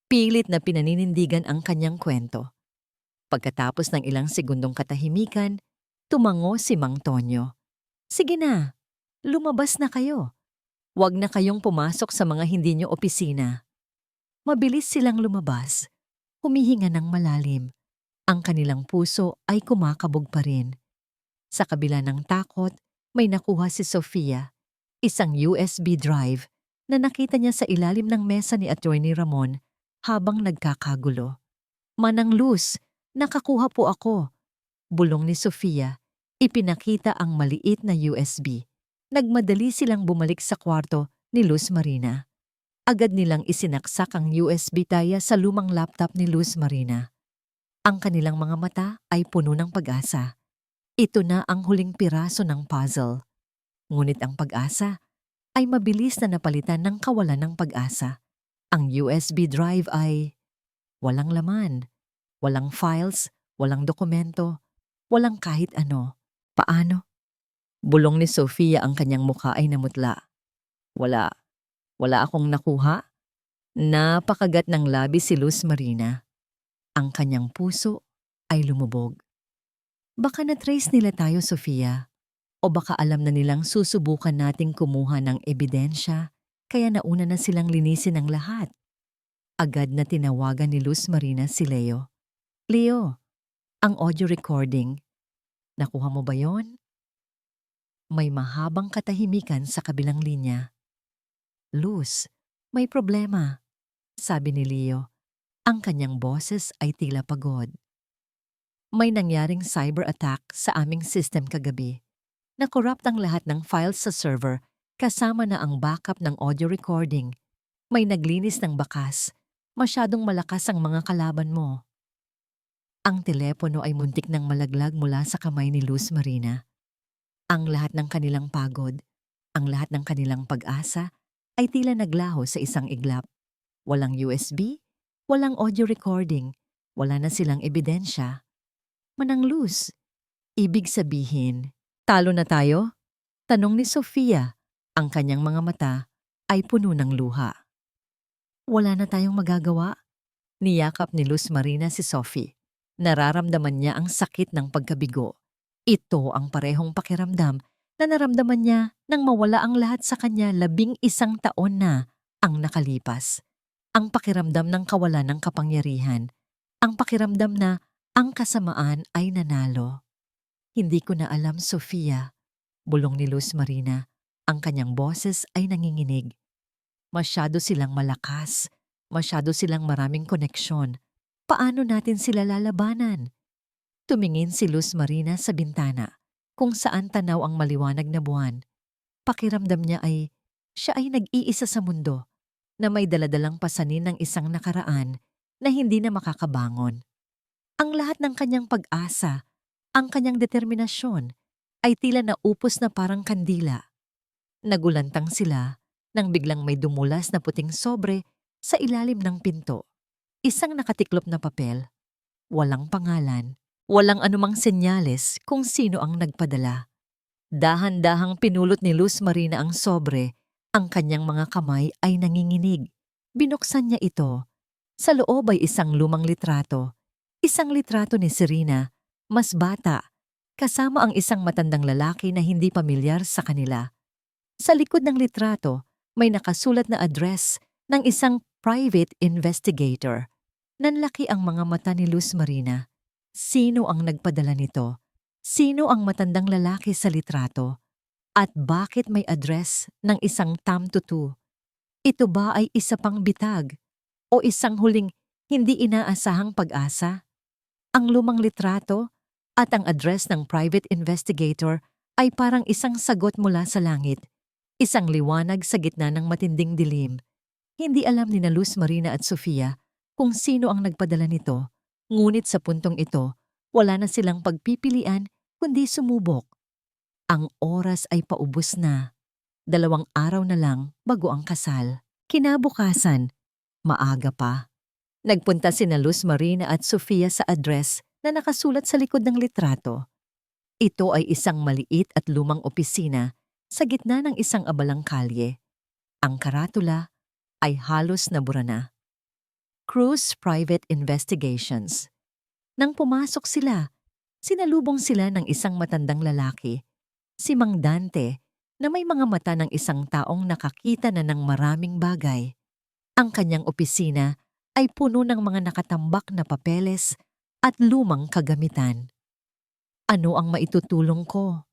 Pilit na pinaninindigan ang kanyang kwento. Pagkatapos ng ilang segundong katahimikan, tumango si Mang Tonyo. "Sige na, lumabas na kayo. Huwag na kayong pumasok sa mga hindi nyo opisina." Mabilis silang lumabas, humihinga ng malalim. Ang kanilang puso ay kumakabog pa rin. Sa kabila ng takot, may nakuha si Sofia, isang USB drive na nakita niya sa ilalim ng mesa ni Attorney Ramon habang nagkakagulo. "Manang Luz, nakakuha po ako." Bulong ni Sofia, ipinakita ang maliit na USB. Nagmadali silang bumalik sa kwarto ni Luz Marina. Agad nilang isinaksak ang USB taya sa lumang laptop ni Luz Marina. Ang kanilang mga mata ay puno ng pag-asa. Ito na ang huling piraso ng puzzle. Ngunit ang pag-asa ay mabilis na napalitan ng kawalan ng pag-asa. Ang USB drive ay walang laman, walang files, walang dokumento, walang kahit ano. Paano? Bulong ni Sofia, ang kanyang mukha ay namutla. Wala akong nakuha." Napakagat ng labi si Luz Marina. Ang kanyang puso ay lumubog. "Baka na-trace nila tayo, Sofia. O baka alam na nilang susubukan nating kumuha ng ebidensya, kaya nauna na silang linisin ang lahat." Agad na tinawagan ni Luz Marina si Leo. "Leo, ang audio recording. Nakuha mo ba yon?" May mahabang katahimikan sa kabilang linya. "Luz, may problema," sabi ni Leo. Ang kanyang boses ay tila pagod. "May nangyaring cyber attack sa aming system kagabi. Na-corrupt ang lahat ng files sa server, kasama na ang backup ng audio recording. May naglinis ng bakas. Masyadong malakas ang mga kalaban mo." Ang telepono ay muntik ng malaglag mula sa kamay ni Luz Marina. Ang lahat ng kanilang pagod, ang lahat ng kanilang pag-asa ay tila naglaho sa isang iglap. Walang USB, walang audio recording, wala na silang ebidensya. "Manang Luz, ibig sabihin, talo na tayo?" Tanong ni Sofia. Ang kanyang mga mata ay puno ng luha. "Wala na tayong magagawa." Niyakap ni Luz Marina si Sophie. Nararamdaman niya ang sakit ng pagkabigo. Ito ang parehong pakiramdam na naramdaman niya nang mawala ang lahat sa kanya 11 taon na ang nakalipas. Ang pakiramdam ng kawalan ng kapangyarihan. Ang pakiramdam na ang kasamaan ay nanalo. "Hindi ko na alam, Sofia," bulong ni Luz Marina. Ang kanyang boses ay nanginginig. "Masyado silang malakas. Masyado silang maraming koneksyon. Paano natin sila lalabanan?" Tumingin si Luz Marina sa bintana, kung saan tanaw ang maliwanag na buwan. Pakiramdam niya ay siya ay nag-iisa sa mundo, na may daladalang pasanin ng isang nakaraan na hindi na makakabangon. Ang lahat ng kanyang pag-asa, ang kanyang determinasyon, ay tila naupos na parang kandila. Nagulantang sila nang biglang may dumulas na puting sobre sa ilalim ng pinto. Isang nakatiklop na papel. Walang pangalan, walang anumang senyales kung sino ang nagpadala. Dahan-dahang pinulot ni Luz Marina ang sobre. Ang kanyang mga kamay ay nanginginig. Binuksan niya ito. Sa loob ay isang lumang litrato. Isang litrato ni Serena, mas bata, kasama ang isang matandang lalaki na hindi pamilyar sa kanila. Sa likod ng litrato, may nakasulat na address ng isang private investigator. Nanlaki ang mga mata ni Luz Marina. Sino ang nagpadala nito? Sino ang matandang lalaki sa litrato? At bakit may address ng isang tamtutu? Ito ba ay isa pang bitag? O isang huling hindi inaasahang pag-asa? Ang lumang litrato at ang address ng private investigator ay parang isang sagot mula sa langit. Isang liwanag sa gitna ng matinding dilim. Hindi alam ni Luz Marina at Sofia kung sino ang nagpadala nito, ngunit sa puntong ito, wala na silang pagpipilian kundi sumubok. Ang oras ay paubos na. 2 araw na lang bago ang kasal. Kinabukasan, maaga pa. Nagpunta sina Luz Marina at Sofia sa address na nakasulat sa likod ng litrato. Ito ay isang maliit at lumang opisina sa gitna ng isang abalang kalye. Ang karatula ay halos nabura na. Cruz Private Investigations. Nang pumasok sila, sinalubong sila ng isang matandang lalaki, si Mang Dante, na may mga mata ng isang taong nakakita na ng maraming bagay. Ang kanyang opisina ay puno ng mga nakatambak na papeles at lumang kagamitan. Ano ang maitutulong ko?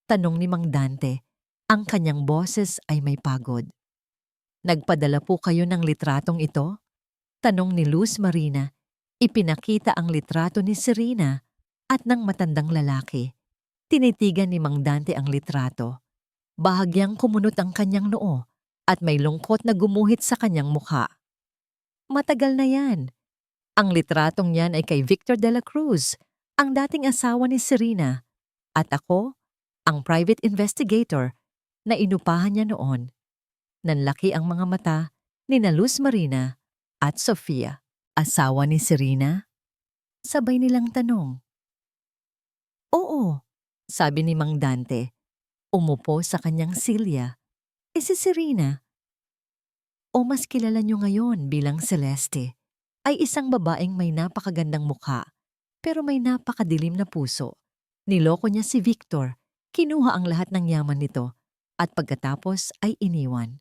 Tanong ni Mang Dante. Ang kanyang boses ay may pagod. Nagpadala po kayo ng litratong ito? Tanong ni Luz Marina. Ipinakita ang litrato ni Serena at ng matandang lalaki. Tinitigan ni Mang Dante ang litrato. Bahagyang kumunot ang kanyang noo at may lungkot na gumuhit sa kanyang mukha. Matagal na yan. Ang litratong yan ay kay Victor de la Cruz, ang dating asawa ni Serena, at ako, ang private investigator na inupahan niya noon. Nanlaki ang mga mata ni na Luz Marina at Sofia. Asawa ni Serena? Sabay nilang tanong. Oo, sabi ni Mang Dante. Umupo sa kanyang silya. Si Serena, o mas kilala niyo ngayon bilang Celeste, ay isang babaeng may napakagandang mukha pero may napakadilim na puso. Niloko niya si Victor, kinuha ang lahat ng yaman nito at pagkatapos ay iniwan.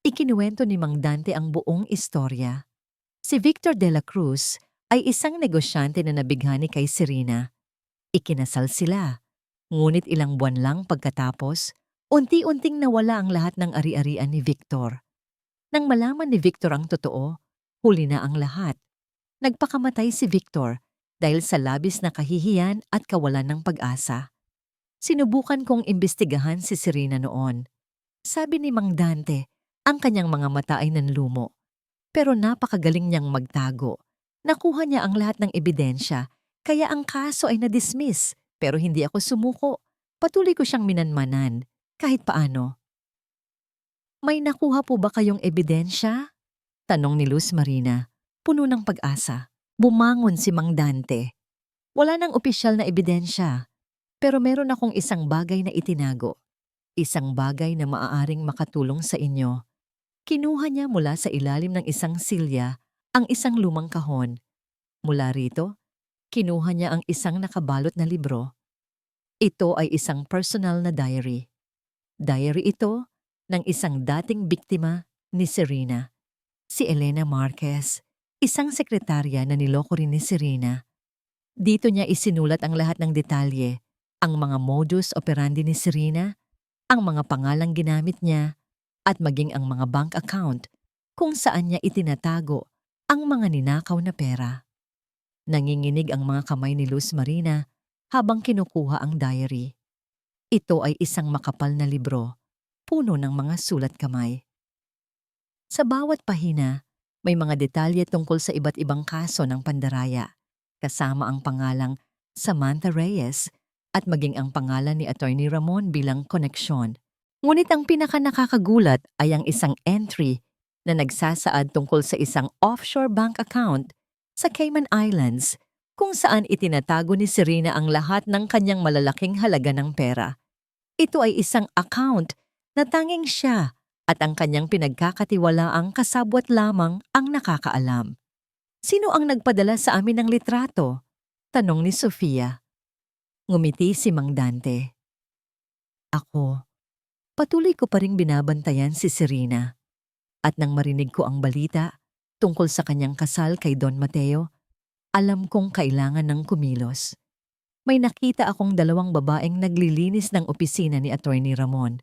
Ikinuwento ni Mang Dante ang buong istorya. Si Victor de la Cruz ay isang negosyante na nabighani kay Serena. Ikinasal sila, ngunit ilang buwan lang pagkatapos, unti-unting nawala ang lahat ng ari-arian ni Victor. Nang malaman ni Victor ang totoo, huli na ang lahat. Nagpakamatay si Victor dahil sa labis na kahihiyan at kawalan ng pag-asa. Sinubukan kong imbestigahan si Serena noon. Sabi ni Mang Dante, ang kanyang mga mata ay nanlumo. Pero napakagaling niyang magtago. Nakuha niya ang lahat ng ebidensya, kaya ang kaso ay na-dismiss. Pero hindi ako sumuko. Patuloy ko siyang minanmanan, kahit paano. May nakuha po ba kayong ebidensya? Tanong ni Luz Marina, puno ng pag-asa. Bumangon si Mang Dante. Wala nang opisyal na ebidensya, pero meron akong isang bagay na itinago. Isang bagay na maaaring makatulong sa inyo. Kinuha niya mula sa ilalim ng isang silya ang isang lumang kahon. Mula rito, kinuha niya ang isang nakabalot na libro. Ito ay isang personal na diary. Diary ito ng isang dating biktima ni Serena, si Elena Marquez, isang sekretarya na niloko rin ni Serena. Dito niya isinulat ang lahat ng detalye, ang mga modus operandi ni Serena, ang mga pangalang ginamit niya, at maging ang mga bank account kung saan niya itinatago ang mga ninakaw na pera. Nanginginig ang mga kamay ni Luz Marina habang kinukuha ang diary. Ito ay isang makapal na libro, puno ng mga sulat kamay. Sa bawat pahina, may mga detalye tungkol sa iba't ibang kaso ng pandaraya, kasama ang pangalang Samantha Reyes at maging ang pangalan ni Attorney Ramon bilang koneksyon. Ngunit ang pinaka-nakakagulat ay ang isang entry na nagsasaad tungkol sa isang offshore bank account sa Cayman Islands kung saan itinatago ni Serena ang lahat ng kanyang malalaking halaga ng pera. Ito ay isang account na tanging siya at ang kanyang pinagkakatiwalaang kasabwat lamang ang nakakaalam. Sino ang nagpadala sa amin ng litrato? Tanong ni Sofia. Ngumiti si Mang Dante. Ako. Patuloy ko pa ring binabantayan si Serena. At nang marinig ko ang balita tungkol sa kanyang kasal kay Don Mateo, alam kong kailangan ng kumilos. May nakita akong dalawang babaeng naglilinis ng opisina ni Attorney Ramon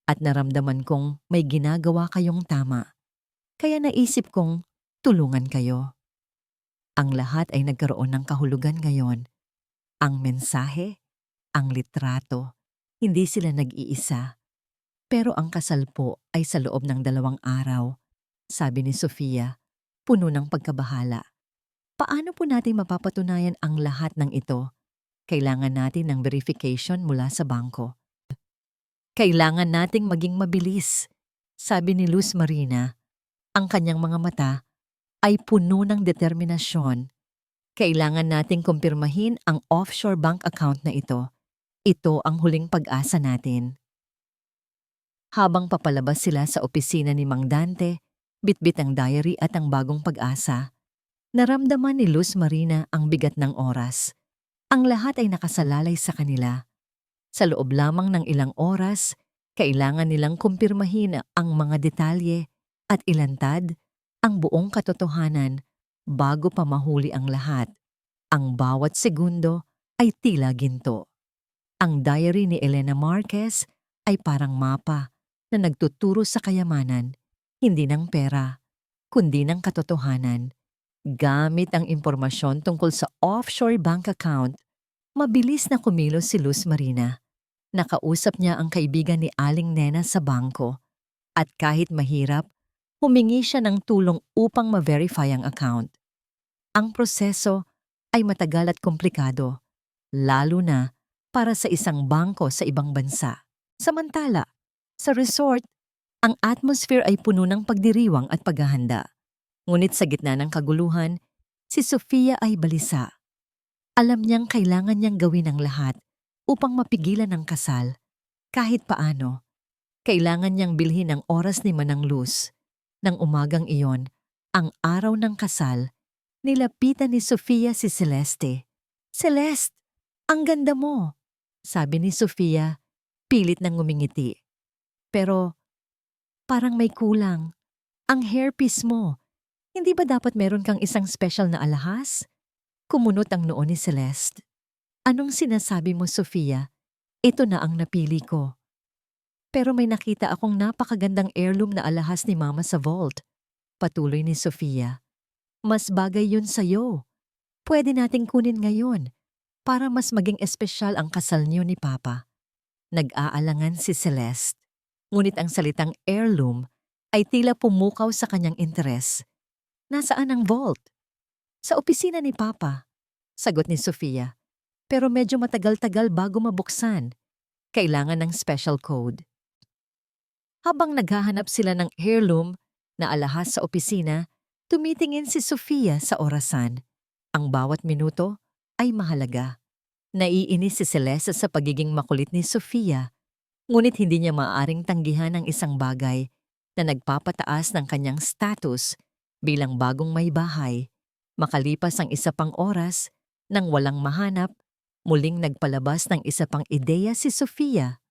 at naramdaman kong may ginagawa kayong tama. Kaya naisip kong tulungan kayo. Ang lahat ay nagkaroon ng kahulugan ngayon. Ang mensahe, ang litrato, hindi sila nag-iisa. Pero ang kasal po ay sa loob ng 2 araw, sabi ni Sofia, puno ng pagkabahala. Paano po natin mapapatunayan ang lahat ng ito? Kailangan natin ng verification mula sa bangko. Kailangan nating maging mabilis, sabi ni Luz Marina. Ang kanyang mga mata ay puno ng determinasyon. Kailangan nating kumpirmahin ang offshore bank account na ito. Ito ang huling pag-asa natin. Habang papalabas sila sa opisina ni Mang Dante, Bitbit ang diary at ang bagong pag-asa. Naramdaman ni Luz Marina ang bigat ng oras. Ang lahat ay nakasalalay sa kanila. Sa loob lamang ng ilang oras, kailangan nilang kumpirmahin ang mga detalye at ilantad ang buong katotohanan bago pa mahuli ang lahat. Ang bawat segundo ay tila ginto. Ang diary ni Elena Marquez ay parang mapa na nagtuturo sa kayamanan, hindi ng pera, kundi ng katotohanan. Gamit ang impormasyon tungkol sa offshore bank account, mabilis na kumilos si Luz Marina. Nakausap niya ang kaibigan ni Aling Nena sa bangko at kahit mahirap, humingi siya ng tulong upang ma-verify ang account. Ang proseso ay matagal at komplikado, lalo na para sa isang bangko sa ibang bansa. Samantala, sa resort, ang atmosphere ay puno ng pagdiriwang at paghahanda. Ngunit sa gitna ng kaguluhan, si Sofia ay balisa. Alam niyang kailangan niyang gawin ang lahat upang mapigilan ang kasal. Kahit paano, kailangan niyang bilhin ang oras ni Manang Luz. Nang umagang iyon, ang araw ng kasal, nilapitan ni Sofia si Celeste. "Celeste, ang ganda mo," sabi ni Sofia, pilit nang ngumingiti. "Pero parang may kulang. Ang hairpiece mo. Hindi ba dapat meron kang isang special na alahas?" Kumunot ang noo ni Celeste. "Anong sinasabi mo, Sofia? Ito na ang napili ko." "Pero may nakita akong napakagandang heirloom na alahas ni Mama sa vault," patuloy ni Sofia. "Mas bagay yun sa'yo. Pwede nating kunin ngayon para mas maging espesyal ang kasal niyo ni Papa." Nag-aalangan si Celeste. Ngunit ang salitang heirloom ay tila pumukaw sa kanyang interes. "Nasaan ang vault?" "Sa opisina ni Papa," sagot ni Sofia. "Pero medyo matagal-tagal bago mabuksan. Kailangan ng special code." Habang naghahanap sila ng heirloom na alahas sa opisina, tumitingin si Sofia sa orasan. Ang bawat minuto ay mahalaga. Naiinis si Celeste sa pagiging makulit ni Sofia, ngunit hindi niya maaaring tanggihan ang isang bagay na nagpapataas ng kanyang status bilang bagong may bahay. Makalipas ang isa pang oras, nang walang mahanap, muling nagpalabas ng isa pang ideya si Sofia.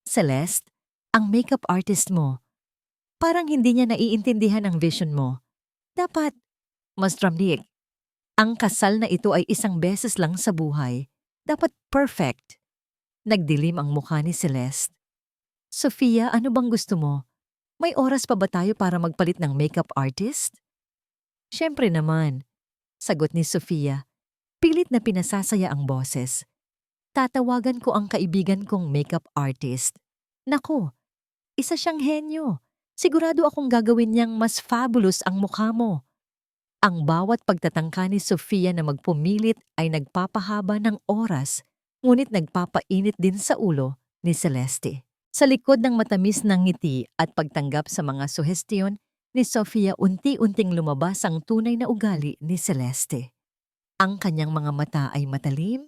"Celeste, ang makeup artist mo. Parang hindi niya naiintindihan ang vision mo. Dapat mas dramatic. Ang kasal na ito ay isang beses lang sa buhay. Dapat perfect." Nagdilim ang mukha ni Celeste. "Sofia, ano bang gusto mo? May oras pa ba tayo para magpalit ng makeup artist?" "Siyempre naman," sagot ni Sofia. Pilit na pinasasaya ang boses. "Tatawagan ko ang kaibigan kong makeup artist. Naku, isa siyang henyo. Sigurado akong gagawin niyang mas fabulous ang mukha mo." Ang bawat pagtatangka ni Sofia na magpumilit ay nagpapahaba ng oras, ngunit nagpapainit din sa ulo ni Celeste. Sa likod ng matamis ng ngiti at pagtanggap sa mga suhestiyon ni Sofia, unti-unting lumabas ang tunay na ugali ni Celeste. Ang kanyang mga mata ay matalim,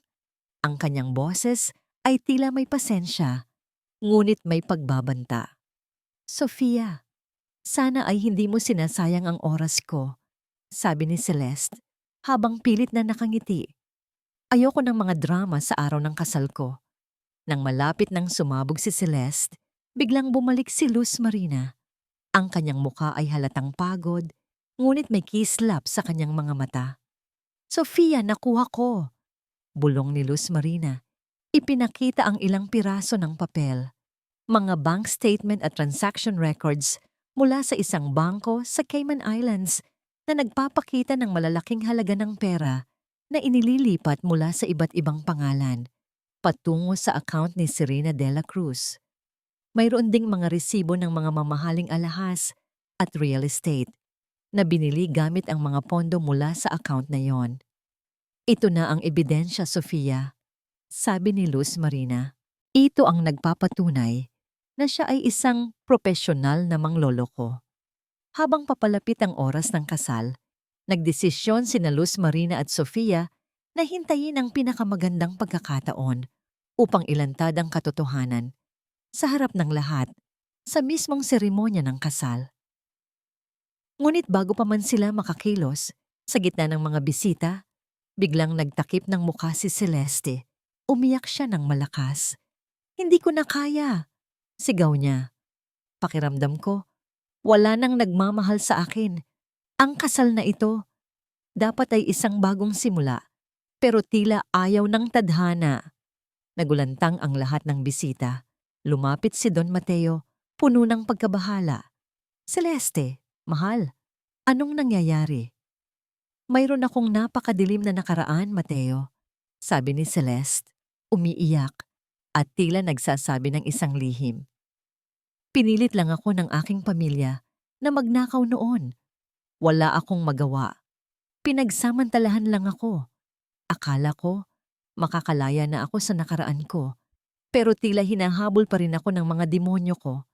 ang kanyang boses ay tila may pasensya, ngunit may pagbabanta. "Sofia, sana ay hindi mo sinasayang ang oras ko," sabi ni Celeste, habang pilit na nakangiti. "Ayoko ng mga drama sa araw ng kasal ko." Nang malapit nang sumabog si Celeste, biglang bumalik si Luz Marina. Ang kanyang mukha ay halatang pagod, ngunit may kislap sa kanyang mga mata. "Sofia, nakuha ko," bulong ni Luz Marina. Ipinakita ang ilang piraso ng papel. Mga bank statement at transaction records mula sa isang bangko sa Cayman Islands na nagpapakita ng malalaking halaga ng pera na inililipat mula sa iba't ibang pangalan patungo sa account ni Serena de la Cruz. Mayroon ding mga resibo ng mga mamahaling alahas at real estate na binili gamit ang mga pondo mula sa account na yon. "Ito na ang ebidensya, Sofia," sabi ni Luz Marina. "Ito ang nagpapatunay na siya ay isang propesyonal na mangloloko." Habang papalapit ang oras ng kasal, nagdesisyon sina Luz Marina at Sofia na hintayin ang pinakamagandang pagkakataon upang ilantad ang katotohanan sa harap ng lahat sa mismong seremonya ng kasal. Ngunit bago pa man sila makakilos, sa gitna ng mga bisita, biglang nagtakip ng mukha si Celeste. Umiyak siya ng malakas. "Hindi ko na kaya," sigaw niya. Pakiramdam ko, wala nang nagmamahal sa akin. Ang kasal na ito, dapat ay isang bagong simula, pero tila ayaw ng tadhana. Nagulantang ang lahat ng bisita. Lumapit si Don Mateo, puno ng pagkabahala. "Celeste, mahal, anong nangyayari?" "Mayroon akong napakadilim na nakaraan, Mateo," sabi ni Celeste, umiiyak at tila nagsasabi ng isang lihim. "Pinilit lang ako ng aking pamilya na magnakaw noon. Wala akong magawa. Pinagsamantalahan lang ako. Akala ko, makakalaya na ako sa nakaraan ko, pero tila hinahabol pa rin ako ng mga demonyo ko."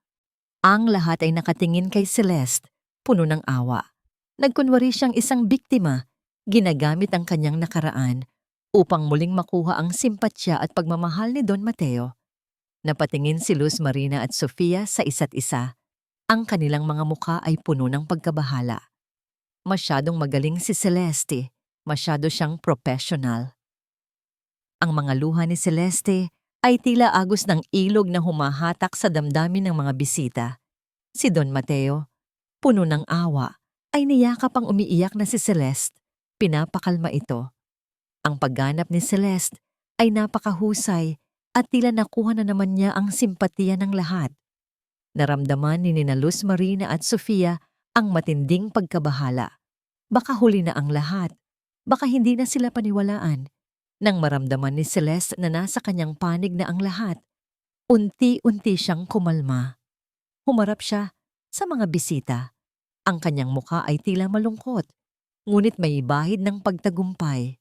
Ang lahat ay nakatingin kay Celeste, puno ng awa. Nagkunwari siyang isang biktima, ginagamit ang kanyang nakaraan upang muling makuha ang simpatya at pagmamahal ni Don Mateo. Napatingin si Luz Marina at Sofia sa isa't isa. Ang kanilang mga mukha ay puno ng pagkabahala. Masyadong magaling si Celeste, masyado siyang professional. Ang mga luha ni Celeste ay tila agos ng ilog na humahatak sa damdamin ng mga bisita. Si Don Mateo, puno ng awa, ay niyakap ang umiiyak na si Celeste. Pinapakalma ito. Ang pagganap ni Celeste ay napakahusay at tila nakuha na naman niya ang simpatiya ng lahat. Naramdaman ni Nina Luz Marina at Sofia ang matinding pagkabahala. Baka huli na ang lahat. Baka hindi na sila paniwalaan. Nang maramdaman ni Celeste na nasa kanyang panig na ang lahat, unti-unti siyang kumalma. Humarap siya sa mga bisita. Ang kanyang mukha ay tila malungkot, ngunit may bahid ng pagtagumpay.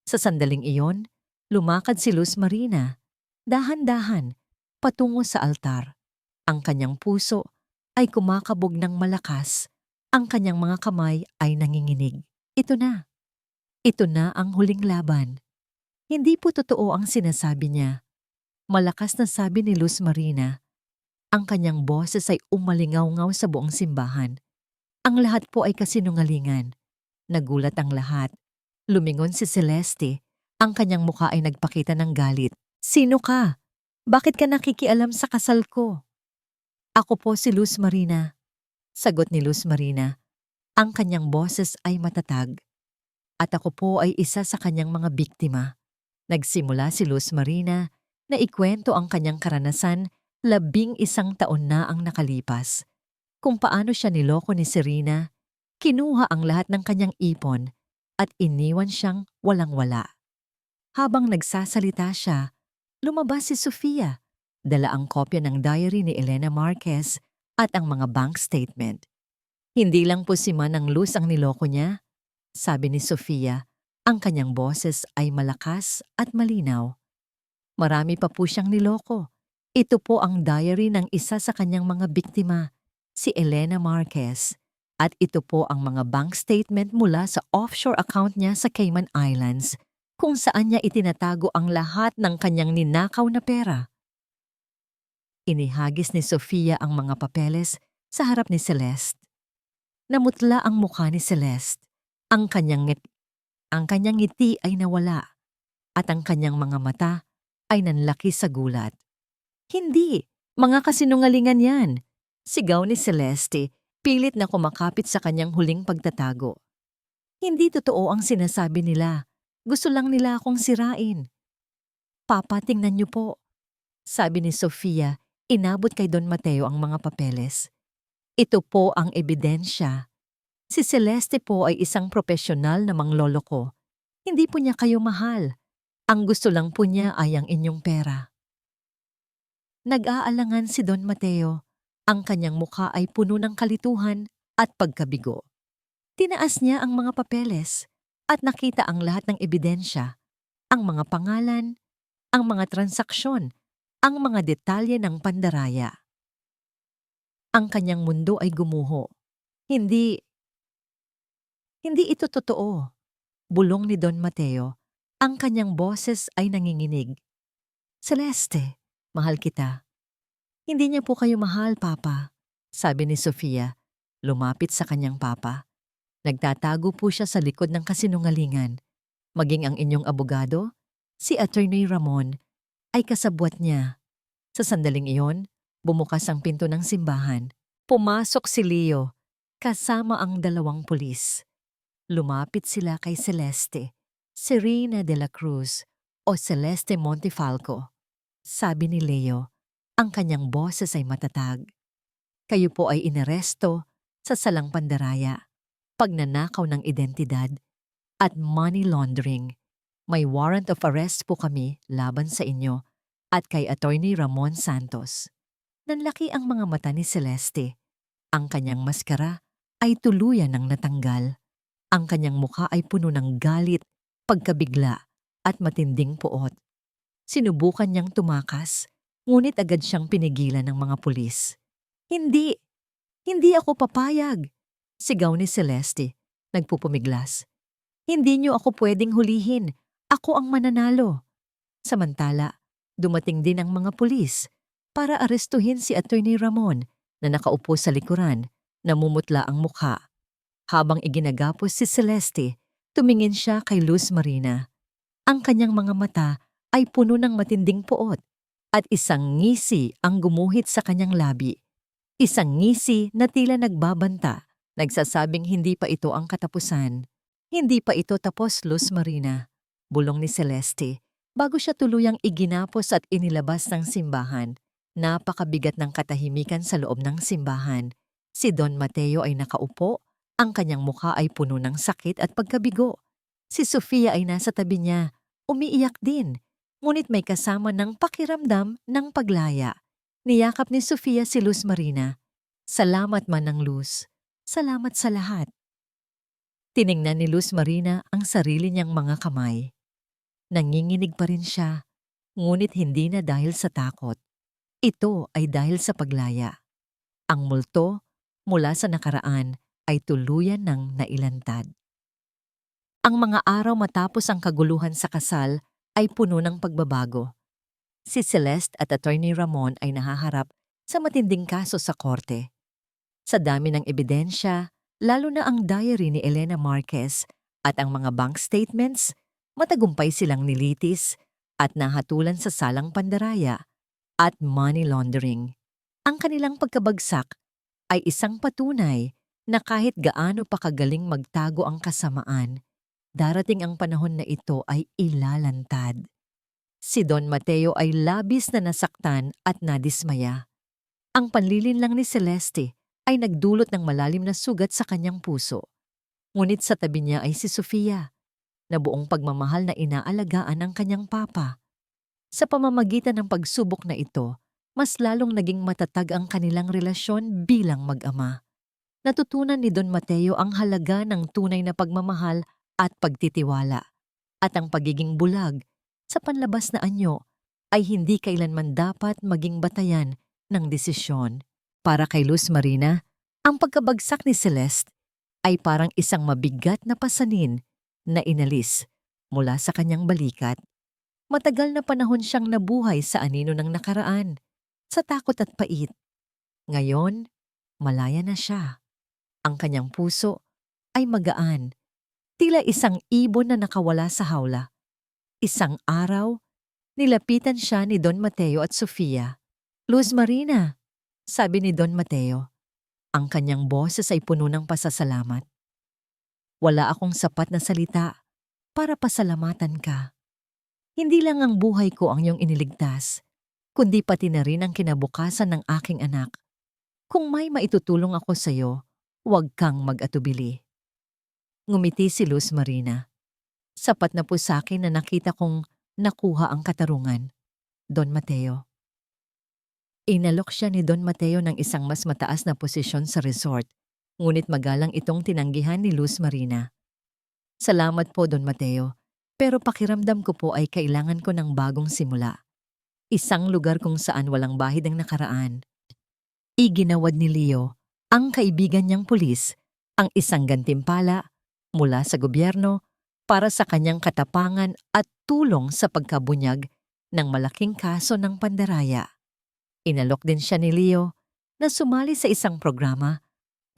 Sa sandaling iyon, lumakad si Luz Marina, dahan-dahan, patungo sa altar. Ang kanyang puso ay kumakabog ng malakas. Ang kanyang mga kamay ay nanginginig. Ito na. Ito na ang huling laban. Hindi po totoo ang sinasabi niya. Malakas na sabi ni Luz Marina. Ang kanyang boses ay umalingaw-ngaw sa buong simbahan. Ang lahat po ay kasinungalingan. Nagulat ang lahat. Lumingon si Celeste. Ang kanyang mukha ay nagpakita ng galit. "Sino ka? Bakit ka nakikialam sa kasal ko?" "Ako po si Luz Marina," sagot ni Luz Marina. Ang kanyang boses ay matatag. "At ako po ay isa sa kanyang mga biktima." Nagsimula si Luz Marina na ikwento ang kanyang karanasan 11 taon na ang nakalipas. Kung paano siya niloko ni Serena, kinuha ang lahat ng kanyang ipon at iniwan siyang walang-wala. Habang nagsasalita siya, lumabas si Sofia, dala ang kopya ng diary ni Elena Marquez at ang mga bank statement. "Hindi lang po si Manang Luz ang niloko niya," sabi ni Sofia. Ang kanyang boses ay malakas at malinaw. "Marami pa po siyang niloko. Ito po ang diary ng isa sa kanyang mga biktima, si Elena Marquez. At ito po ang mga bank statement mula sa offshore account niya sa Cayman Islands, kung saan niya itinatago ang lahat ng kanyang ninakaw na pera." Inihagis ni Sofia ang mga papeles sa harap ni Celeste. Namutla ang mukha ni Celeste. Ang kanyang ngiti ay nawala at ang kanyang mga mata ay nanlaki sa gulat. "Hindi! Mga kasinungalingan yan!" sigaw ni Celeste, pilit na kumakapit sa kanyang huling pagtatago. "Hindi totoo ang sinasabi nila. Gusto lang nila akong sirain." "Papa, tingnan niyo po," sabi ni Sofia, inabot kay Don Mateo ang mga papeles. "Ito po ang ebidensya. Si Celeste po ay isang profesional na mangloloko. Hindi po niya kayo mahal. Ang gusto lang po niya ay ang inyong pera." Nag-aalangan si Don Mateo. Ang kanyang mukha ay puno ng kalituhan at pagkabigo. Tinaas niya ang mga papeles at nakita ang lahat ng ebidensya, ang mga pangalan, ang mga transaksyon, ang mga detalye ng pandaraya. Ang kanyang mundo ay gumuho. Hindi ito totoo. Bulong ni Don Mateo. Ang kanyang boses ay nanginginig. "Celeste, mahal kita." "Hindi niya po kayo mahal, Papa," sabi ni Sofia. Lumapit sa kanyang papa. Nagtatago po siya sa likod ng kasinungalingan. Maging ang inyong abogado, si Attorney Ramon, ay kasabwat niya. Sa sandaling iyon, bumukas ang pinto ng simbahan. Pumasok si Leo, kasama ang 2 pulis. Lumapit sila kay Celeste, Serena de la Cruz o Celeste Montefalco. Sabi ni Leo, ang kanyang boses ay matatag. Kayo po ay inaresto sa salang pandaraya, pagnanakaw ng identidad, at money laundering. May warrant of arrest po kami laban sa inyo at kay Attorney Ramon Santos. Nanlaki ang mga mata ni Celeste. Ang kanyang maskara ay tuluyan ng natanggal. Ang kanyang mukha ay puno ng galit, pagkabigla, at matinding puot. Sinubukan niyang tumakas, ngunit agad siyang pinigilan ng mga pulis. Hindi! Hindi ako papayag! Sigaw ni Celeste, nagpupumiglas. Hindi niyo ako pwedeng hulihin. Ako ang mananalo. Samantala, dumating din ang mga pulis para arestuhin si Attorney Ramon na nakaupo sa likuran, namumutla ang mukha. Habang iginagapos si Celeste, tumingin siya kay Luz Marina. Ang kanyang mga mata ay puno ng matinding puot at isang ngisi ang gumuhit sa kanyang labi. Isang ngisi na tila nagbabanta, nagsasabing hindi pa ito ang katapusan. Hindi pa ito tapos, Luz Marina, bulong ni Celeste, bago siya tuluyang iginapos at inilabas ng simbahan. Napakabigat ng katahimikan sa loob ng simbahan. Si Don Mateo ay nakaupo, ang kanyang mukha ay puno ng sakit at pagkabigo. Si Sofia ay nasa tabi niya, umiiyak din, ngunit may kasama ng pakiramdam ng paglaya. Niyakap ni Sofia si Luz Marina. Salamat man ng Luz. Salamat sa lahat. Tiningnan ni Luz Marina ang sarili niyang mga kamay. Nanginginig pa rin siya, ngunit hindi na dahil sa takot. Ito ay dahil sa paglaya. Ang multo mula sa nakaraan ay tuluyan ng nailantad. Ang mga araw matapos ang kaguluhan sa kasal ay puno ng pagbabago. Si Celeste at Attorney Ramon ay nahaharap sa matinding kaso sa korte. Sa dami ng ebidensya, lalo na ang diary ni Elena Marquez at ang mga bank statements, matagumpay silang nilitis at nahatulan sa salang pandaraya at money laundering. Ang kanilang pagkabagsak ay isang patunay na kahit gaano pa kagaling magtago ang kasamaan, darating ang panahon na ito ay ilalantad. Si Don Mateo ay labis na nasaktan at nadismaya. Ang panlilinlang ni Celeste ay nagdulot ng malalim na sugat sa kanyang puso. Ngunit sa tabi niya ay si Sofia, na buong pagmamahal na inaalagaan ng kanyang papa. Sa pamamagitan ng pagsubok na ito, mas lalong naging matatag ang kanilang relasyon bilang mag-ama. Natutunan ni Don Mateo ang halaga ng tunay na pagmamahal at pagtitiwala, at ang pagiging bulag sa panlabas na anyo ay hindi kailanman dapat maging batayan ng desisyon. Para kay Luz Marina, ang pagkabagsak ni Celeste ay parang isang mabigat na pasanin na inalis mula sa kanyang balikat. Matagal na panahon siyang nabuhay sa anino ng nakaraan, sa takot at pait. Ngayon, malaya na siya. Ang kanyang puso ay magaan, tila isang ibon na nakawala sa hawla. Isang araw, nilapitan siya ni Don Mateo at Sofia. Luz Marina, sabi ni Don Mateo. Ang kanyang boses ay puno ng pasasalamat. Wala akong sapat na salita para pasalamatan ka. Hindi lang ang buhay ko ang iyong iniligtas, kundi pati na rin ang kinabukasan ng aking anak. Kung may maitutulong ako sa iyo, huwag kang mag-atubili. Ngumiti si Luz Marina. Sapat na po sa akin na nakita kong nakuha ang katarungan, Don Mateo. Inalok siya ni Don Mateo ng isang mas mataas na posisyon sa resort, ngunit magalang itong tinanggihan ni Luz Marina. Salamat po, Don Mateo, pero pakiramdam ko po ay kailangan ko ng bagong simula. Isang lugar kung saan walang bahid ang nakaraan. Iginawad ni Leo, ang kaibigan niyang pulis, ang isang gantimpala mula sa gobyerno para sa kanyang katapangan at tulong sa pagkabunyag ng malaking kaso ng pandaraya. Inalok din siya ni Leo na sumali sa isang programa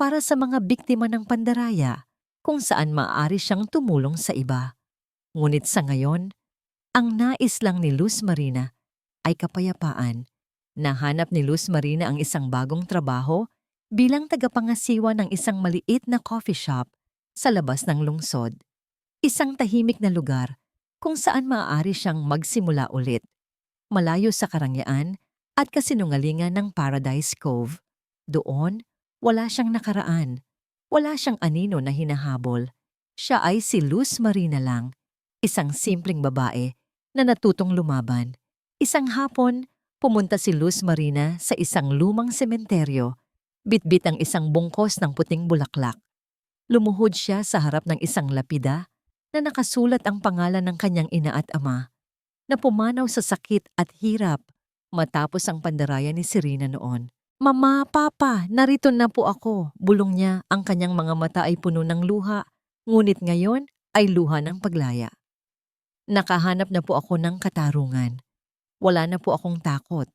para sa mga biktima ng pandaraya kung saan maaari siyang tumulong sa iba. Ngunit sa ngayon, ang nais lang ni Luz Marina ay kapayapaan. Nahanap ni Luz Marina ang isang bagong trabaho bilang tagapangasiwa ng isang maliit na coffee shop sa labas ng lungsod. Isang tahimik na lugar kung saan maaari siyang magsimula ulit, malayo sa karangyaan at kasinungalingan ng Paradise Cove. Doon, wala siyang nakaraan, wala siyang anino na hinahabol. Siya ay si Luz Marina lang, isang simpleng babae na natutong lumaban. Isang hapon, pumunta si Luz Marina sa isang lumang sementeryo, bitbit ang isang bungkos ng puting bulaklak. Lumuhod siya sa harap ng isang lapida na nakasulat ang pangalan ng kanyang ina at ama, na pumanaw sa sakit at hirap matapos ang pandaraya ni Serena noon. "Mama, Papa, narito na po ako," bulong niya. Ang kanyang mga mata ay puno ng luha, ngunit ngayon ay luha ng paglaya. "Nakahanap na po ako ng katarungan. Wala na po akong takot.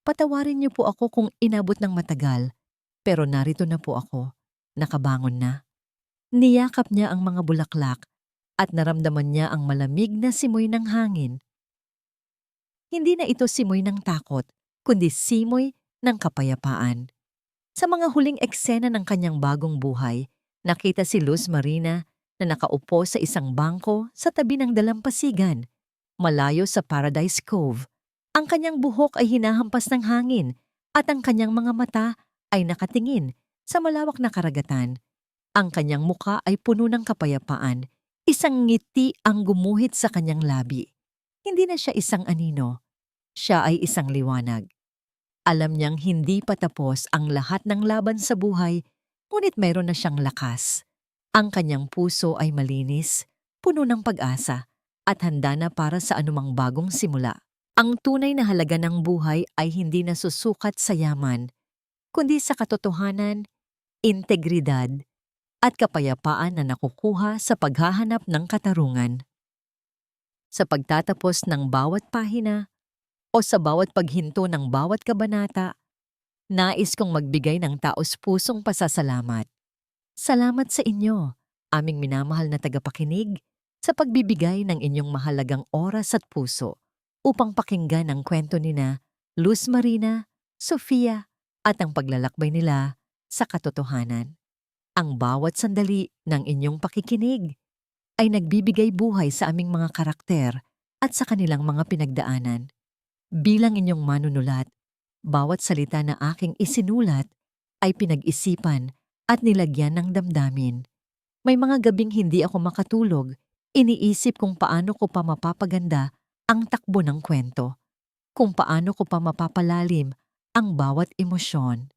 Patawarin niyo po ako kung inabot ng matagal, pero narito na po ako, nakabangon na." Niyakap niya ang mga bulaklak at naramdaman niya ang malamig na simoy ng hangin. Hindi na ito simoy ng takot, kundi simoy ng kapayapaan. Sa mga huling eksena ng kanyang bagong buhay, nakita si Luz Marina na nakaupo sa isang bangko sa tabi ng dalampasigan, malayo sa Paradise Cove. Ang kanyang buhok ay hinahampas ng hangin at ang kanyang mga mata ay nakatingin sa malawak na karagatan. Ang kanyang muka ay puno ng kapayapaan, isang ngiti ang gumuhit sa kanyang labi. Hindi na siya isang anino, siya ay isang liwanag. Alam niyang hindi pa tapos ang lahat ng laban sa buhay, ngunit mayroon na siyang lakas. Ang kanyang puso ay malinis, puno ng pag-asa, at handa na para sa anumang bagong simula. Ang tunay na halaga ng buhay ay hindi nasusukat sa yaman, kundi sa katotohanan, integridad, at kapayapaan na nakukuha sa paghahanap ng katarungan. Sa pagtatapos ng bawat pahina o sa bawat paghinto ng bawat kabanata, nais kong magbigay ng taos-pusong pasasalamat. Salamat sa inyo, aming minamahal na tagapakinig, sa pagbibigay ng inyong mahalagang oras at puso upang pakinggan ang kwento nina Luz Marina, Sofia, at ang paglalakbay nila sa katotohanan. Ang bawat sandali ng inyong pakikinig ay nagbibigay buhay sa aming mga karakter at sa kanilang mga pinagdaanan. Bilang inyong manunulat, bawat salita na aking isinulat ay pinag-isipan at nilagyan ng damdamin. May mga gabing hindi ako makatulog, iniisip kung paano ko pa mapapaganda ang takbo ng kwento, kung paano ko pa mapapalalim ang bawat emosyon.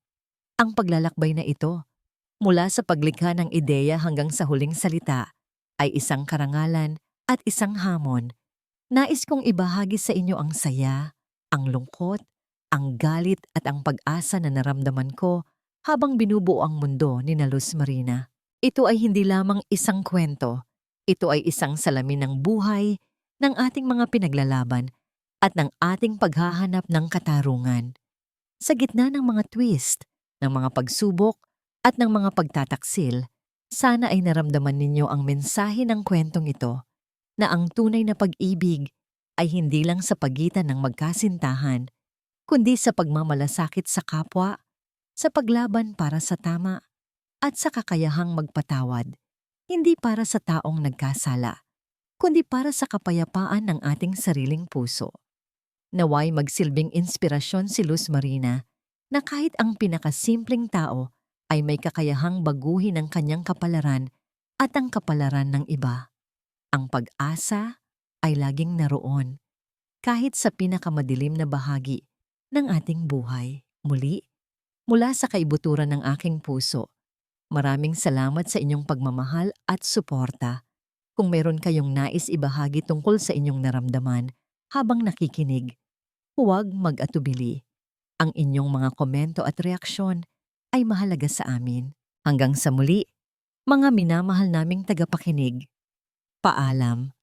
Ang paglalakbay na ito, mula sa paglikha ng ideya hanggang sa huling salita, ay isang karangalan at isang hamon. Nais kong ibahagi sa inyo ang saya, ang lungkot, ang galit at ang pag-asa na naramdaman ko habang binubuo ang mundo ni Luz Marina. Ito ay hindi lamang isang kwento. Ito ay isang salamin ng buhay, ng ating mga pinaglalaban at ng ating paghahanap ng katarungan. Sa gitna ng mga twist, ng mga pagsubok at ng mga pagtataksil, sana ay naramdaman ninyo ang mensahe ng kwentong ito na ang tunay na pag-ibig ay hindi lang sa pagitan ng magkasintahan, kundi sa pagmamalasakit sa kapwa, sa paglaban para sa tama, at sa kakayahang magpatawad, hindi para sa taong nagkasala, kundi para sa kapayapaan ng ating sariling puso. Naway magsilbing inspirasyon si Luz Marina na kahit ang pinakasimpleng tao ay may kakayahang baguhin ang kanyang kapalaran at ang kapalaran ng iba. Ang pag-asa ay laging naroon, kahit sa pinakamadilim na bahagi ng ating buhay. Muli, mula sa kaibuturan ng aking puso, maraming salamat sa inyong pagmamahal at suporta. Kung meron kayong nais ibahagi tungkol sa inyong naramdaman habang nakikinig, huwag mag-atubili. Ang inyong mga komento at reaksyon ay mahalaga sa amin. Hanggang sa muli, mga minamahal naming tagapakinig. Paalam.